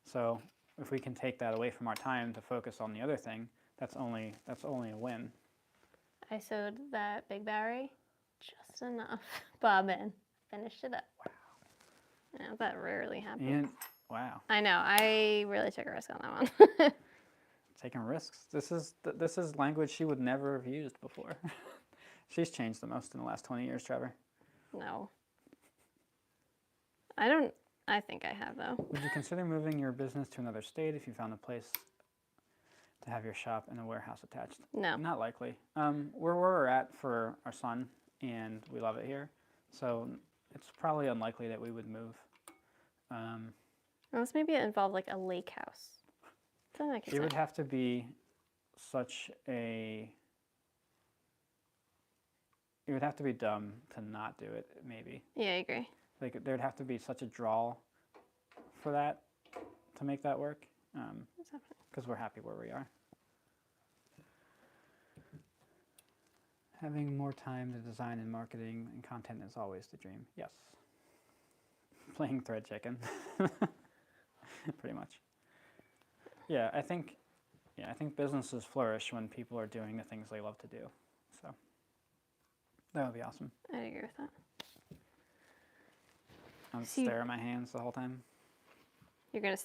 So if we can take that away from our time to focus on the other thing, that's only a win. I sewed that big berry just enough bobbin. Finished it up. Wow. Yeah, that rarely happens. Wow. I know. I really took a risk on that one. Taking risks. This is language she would never have used before. She's changed the most in the last 20 years, Trevor. No. I think I have, though. Would you consider moving your business to another state if you found a place to have your shop and a warehouse attached? No. Not likely. Where we're at for our son, and we love it here. So it's probably unlikely that we would move. Unless maybe it involved like a lake house. Something like that. It would have to be such a... It would have to be dumb to not do it, maybe. Yeah, I agree. Like, there'd have to be such a draw for that to make that work. Because we're happy where we are. Having more time to design and marketing and content is always the dream. Yes. Playing thread chicken. Pretty much. Yeah, I think businesses flourish when people are doing the things they love to do. So that would be awesome. I agree with that. I'll stare at my hands the whole time.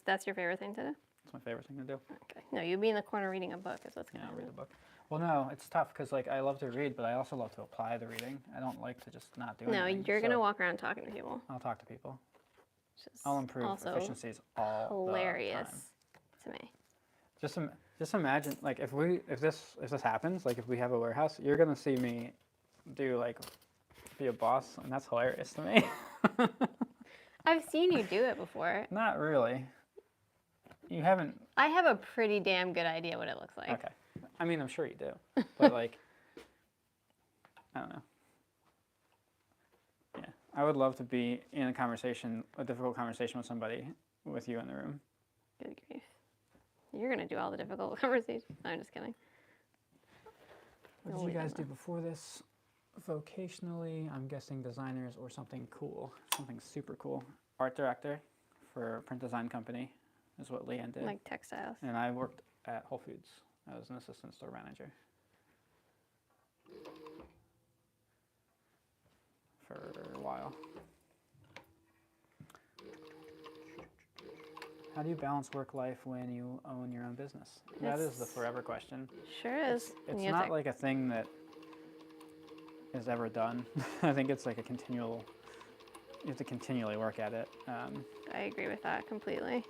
That's your favorite thing to do? It's my favorite thing to do. Okay. No, you'd be in the corner reading a book is what's going to read the book. Well, no, it's tough because like I love to read, but I also love to apply the reading. I don't like to just not do anything. No, you're going to walk around talking to people. I'll talk to people. I'll improve efficiencies all hilarious the time. To me. Just imagine, like if this happens, like if we have a warehouse, you're gonna see me be a boss, and that's hilarious to me. I've seen you do it before. Not really. You haven't. I have a pretty damn good idea what it looks like. Okay. I mean, I'm sure you do, but like, I don't know. Yeah, I would love to be in a conversation, a difficult conversation with somebody, with you in the room. Good grief. You're going to do all the difficult conversations. No, I'm just kidding. What did you guys do before this? Vocationally, I'm guessing designers or something cool, something super cool. Art director for a print design company is what Leanne did. Like textiles. And I worked at Whole Foods. I was an assistant store manager for a while. How do you balance work life when you own your own business? That is the forever question. Sure is. It's not like a thing that is ever done. I think it's like a continual, you have to continually work at it. I agree with that completely.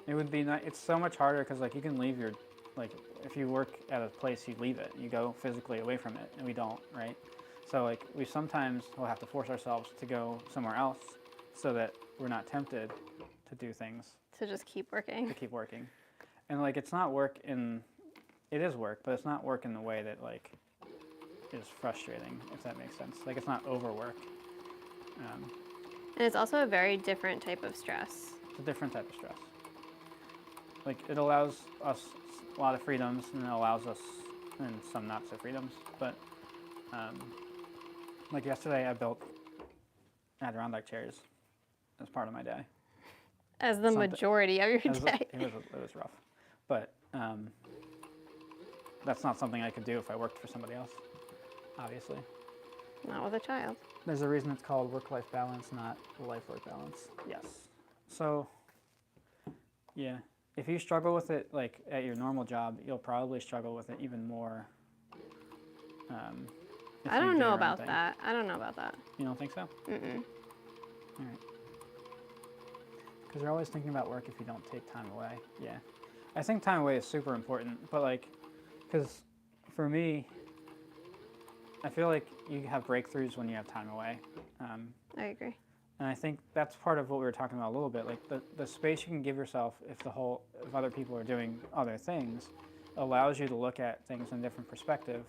It would be nice. It's so much harder because like you can leave your, like if you work at a place, you leave it. You go physically away from it, and we don't, right? So like we sometimes will have to force ourselves to go somewhere else so that we're not tempted to do things. To just keep working. To keep working. And like it's not work in, it is work, but it's not work in the way that like is frustrating, if that makes sense. Like it's not overwork. And it's also a very different type of stress. It's a different type of stress. Like it allows us a lot of freedoms, and it allows us, and some not so freedoms. But like yesterday, I built Adirondack chairs as part of my day. As the majority of your day. It was rough, but that's not something I could do if I worked for somebody else. Obviously. Not with a child. There's a reason it's called work-life balance, not life-work balance. Yes. So, yeah, if you struggle with it like at your normal job, you'll probably struggle with it even more. I don't know about that. I don't know about that. You don't think so? Mm-mm. All right. Because you're always thinking about work if you don't take time away. Yeah. I think time away is super important, but like, because for me, I feel like you have breakthroughs when you have time away. I agree. And I think that's part of what we were talking about a little bit. Like the space you can give yourself if other people are doing other things allows you to look at things in a different perspective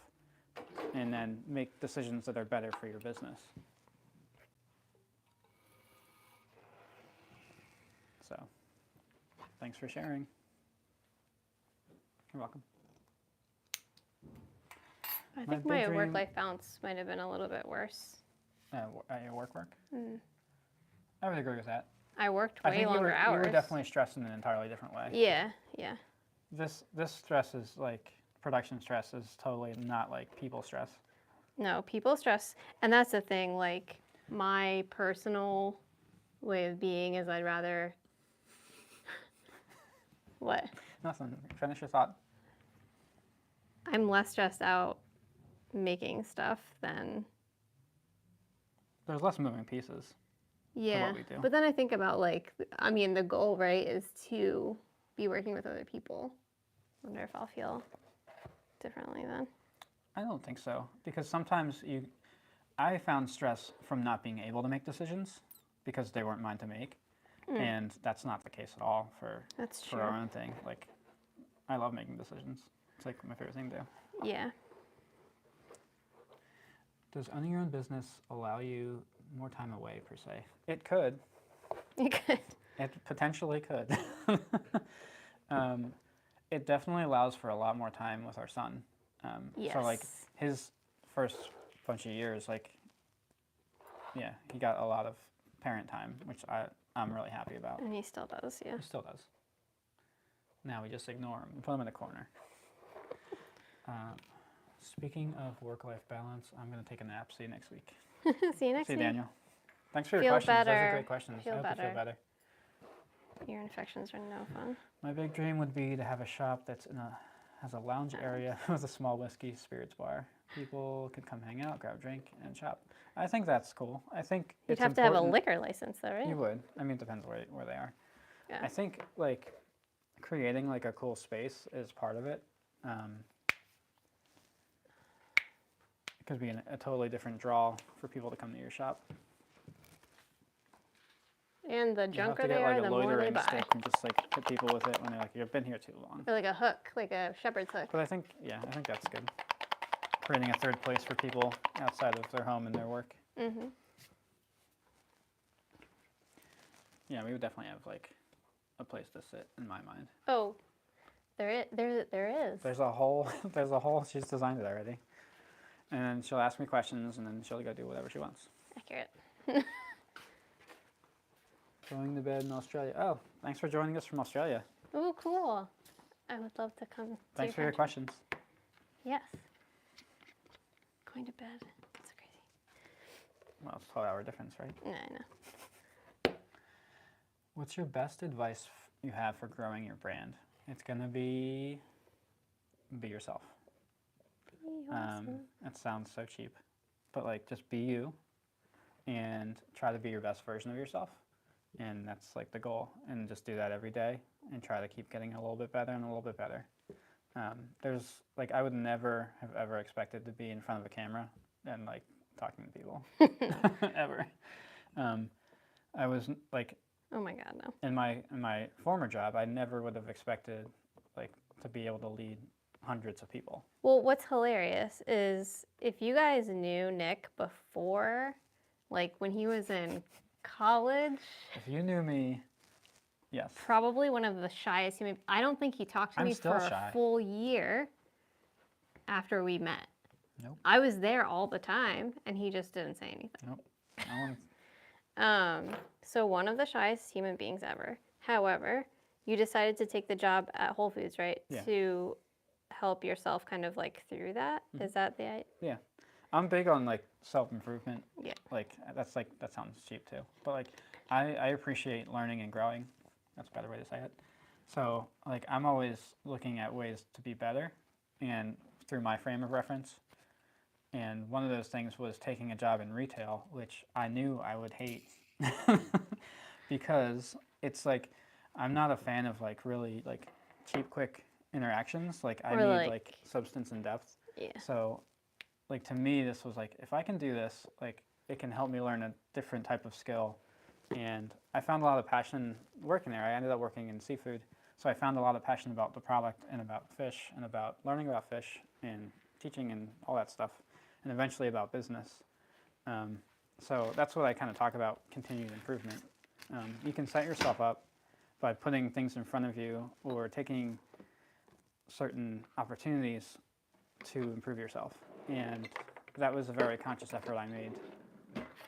and then make decisions that are better for your business. So, thanks for sharing. You're welcome. I think my work-life balance might have been a little bit worse. At your work? Mm. I would agree with that. I worked way longer hours. You were definitely stressed in an entirely different way. Yeah, yeah. This stress is like, production stress is totally not like people stress. No, people stress. And that's the thing, like, my personal way of being is I'd rather... What? Nothing. Finish your thought. I'm less stressed out making stuff than... There's less moving pieces. Yeah, what we do. But then I think about like, I mean, the goal, right, is to be working with other people. I wonder if I'll feel differently then. I don't think so, because sometimes I found stress from not being able to make decisions because they weren't mine to make, and that's not the case at all for our own thing. Like, I love making decisions. It's like my favorite thing to do. Yeah. Does owning your own business allow you more time away, per se? It could. It could. It potentially could. It definitely allows for a lot more time with our son. Yes. So, like, his first bunch of years, like, yeah, he got a lot of parent time, which I'm really happy about. And he still does, yeah. He still does. Now we just ignore him and put him in a corner. Speaking of work-life balance, I'm going to take a nap. See you next week. See you next week. See you, Daniel. Thanks for your questions. Those are great questions. I hope you feel better. Ear infections are no fun. My big dream would be to have a shop that's has a lounge area with a small whiskey spirits bar. People could come hang out, grab a drink, and shop. I think that's cool. I think you'd have to have a liquor license, though, right? You would. I mean, it depends where they are. Yeah. I think like creating like a cool space is part of it. It could be a totally different draw for people to come to your shop. And the You have junker to they get are, like a the more they loitering buy. stick and just like hit people with it when they're like, you've been here too long. Or like a hook, like a shepherd's hook. But I think, yeah, I think that's good. Creating a third place for people outside of their home and their work. Mm-hmm. Yeah, we would definitely have like a place to sit in my mind. Oh, there is. There's a whole, she's designed it already. And then she'll ask me questions and then she'll go do whatever she wants. Accurate. Going to bed in Australia. Oh, thanks for joining us from Australia. Oh, cool. I would love to come. Thanks for your country. questions. Yes. Going to bed. It's crazy. Well, it's a 12-hour difference, right? Yeah, I know. What's your best advice you have for growing your brand? It's going to be yourself. Be awesome. That sounds so cheap, but like just be you and try to be your best version of yourself. And that's like the goal. And just do that every day and try to keep getting a little bit better and a little bit better. There's like, I would never have ever expected to be in front of a camera and like talking to people ever. I was like, Oh my God, no. in my former job, I never would have expected like to be able to lead hundreds of people. Well, what's hilarious is if you guys knew Nick before, like when he was in college, If you knew me, yes. probably one of the shyest human. I don't think he talked to I'm me still for shy. a full year after we met. Nope. I was there all the time, and he just didn't say anything. Nope. No one, So one of the shyest human beings ever. However, you decided to take the job at Whole Foods, right? Yeah. To help yourself kind of like through that. Is that the yeah. I'm big on like self-improvement. Yeah. Like that sounds cheap too. But like I appreciate learning and growing. That's a better way to say it. So like I'm always looking at ways to be better and through my frame of reference. And one of those things was taking a job in retail, which I knew I would hate because it's like I'm not a fan of like really like cheap, quick interactions. Like I Or, need like- like substance and depth. Yeah. So like to me, this was like if I can do this, like it can help me learn a different type of skill. And I found a lot of passion working there. I ended up working in seafood, so I found a lot of passion about the product and about fish and about learning about fish and teaching and all that stuff, and eventually about business. So that's what I kind of talk about, continued improvement. You can set yourself up by putting things in front of you or taking certain opportunities to improve yourself. And that was a very conscious effort I made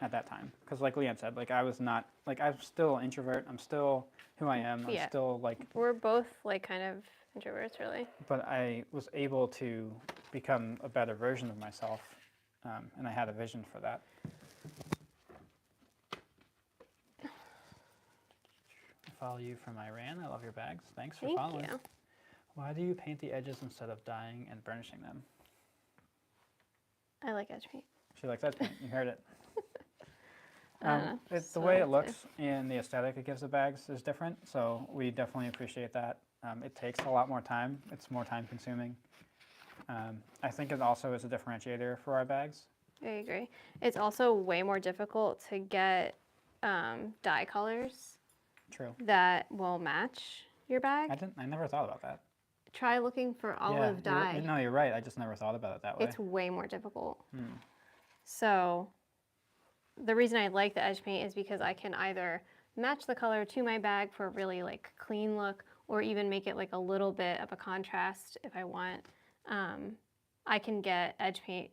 at that time. Because like Leanne said, like I was not, like I'm still an introvert. I'm still who I am. I'm Yeah. still like, We're both like kind of introverts, really. but I was able to become a better version of myself. And I had a vision for that. I follow you from Iran. I love your bags. Thanks for Thank following. you. Why do you paint the edges instead of dyeing and burnishing them? I like edge paint. She likes edge paint. You heard it. The so way it that's looks and the aesthetic it gives the bags is different, so we definitely appreciate that. It takes a lot more time. It's more time consuming. I think it also is a differentiator for our bags. I agree. It's also way more difficult to get dye colors True. that will match your bag. I never thought about that. Try looking for olive dye. No, you're right. I just never thought about it that way. It's way more difficult. So the reason I like the edge paint is because I can either match the color to my bag for a really like clean look, or even make it like a little bit of a contrast if I want. I can get edge paint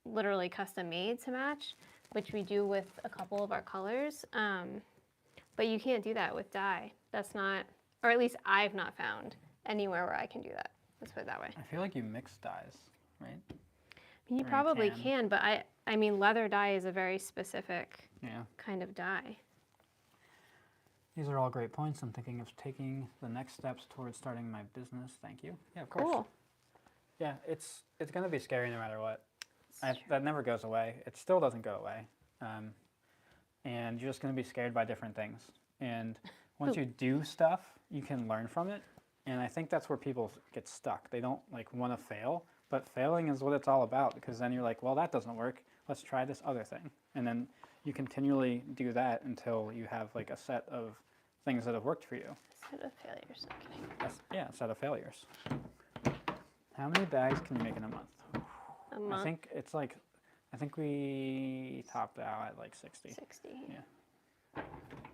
literally custom made to match, which we do with a couple of our colors. But you can't do that with dye. That's not, or at least I've not found anywhere where I can do that. Let's put it that way. I feel like you mix dyes, right? I mean, you Or you probably can. can, but I mean, leather dye is a very specific Yeah. kind of dye. These are all great points. I'm thinking of taking the next steps towards starting my business. Thank you. Yeah, of course. Cool. Yeah, it's going to be scary no matter what. That never goes away. It still doesn't go away. And you're just going to be scared by different things. And once you do stuff, you can learn from it. And I think that's where people get stuck. They don't like want to fail, but failing is what it's all about, because then you're like, well, that doesn't work. Let's try this other thing. And then you continually do that until you have like a set of things that have worked for you. Set of failures. I'm kidding. Yeah, a set of failures. How many bags can you make in a month? A month. I think it's like, I think we topped out at like 60. 60. Yeah.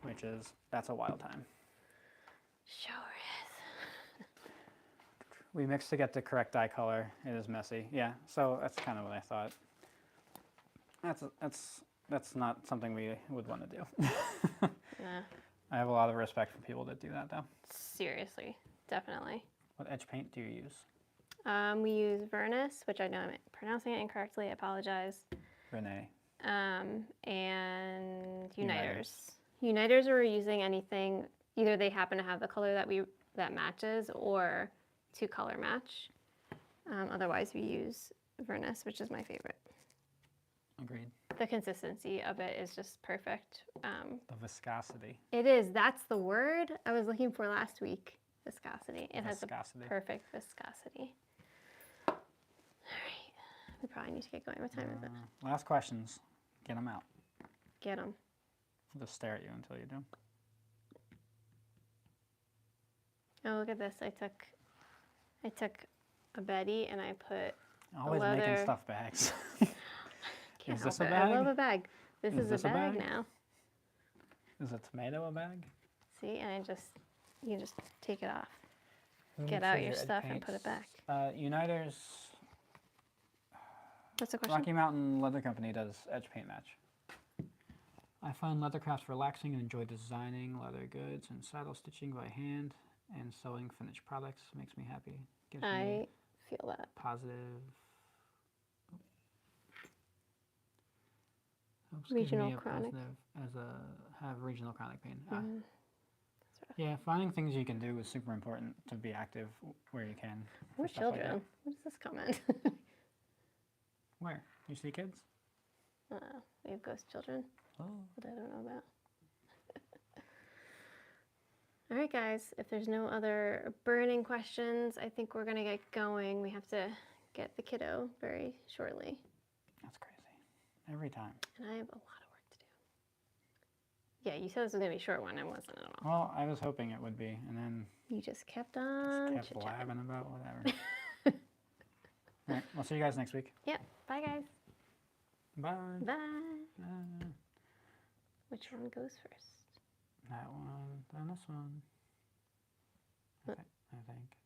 Which is, that's a wild time. Sure is. We mixed to get the correct dye color. It is messy. Yeah, so that's kind of what I thought. That's not something we would want to do. Yeah. I have a lot of respect for people that do that, though. Seriously, definitely. What edge paint do you use? We use Vernus, which I know I'm pronouncing it incorrectly. I apologize. Renee. And Uniters. Uniters are using anything. Either they happen to have the color that matches, or to color match. Otherwise, we use Vernus, which is my favorite. Agreed. The consistency of it is just perfect. The viscosity. It is. That's the word I was looking for last week. Viscosity. It has the perfect viscosity. All right. We probably need to get going. What time is it? Last questions. Get them out. Get them. I'll just stare at you until you do. Oh, look at this. I took a Betty and I put Always making stuff bags. Can't Is this help a it. I bag? love a bag. This is this a a bag bag? now. Is a tomato a bag? See, and you just take it off. Who Get mixes out your edge stuff and put it paints? back. Uniters. What's the question? Rocky Mountain Leather Company does edge paint match. I find leather crafts relaxing and enjoy designing leather goods and saddle stitching by hand and sewing finished products. Makes me happy. Gives me I feel that. positive. Helps Regional give me a chronic. positive have regional chronic pain. Mhm. Yeah, finding things you can do is super important to be active where you can. More stuff like children. What is this comment? Where? You see kids? We have ghost children Oh. that I don't know about. All right, guys. If there's no other burning questions, I think we're gonna get going. We have to get the kiddo very shortly. That's crazy. Every time. And I have a lot of work to do. Yeah, you said this was going to be a short one. It wasn't at all. Well, I was hoping it would be, and then You just kept on kept chit-chatting. blabbing about whatever. All right, we'll see you guys next week. Yep. Bye, guys. Bye. Bye. Which one goes first? That one, then this one. I think.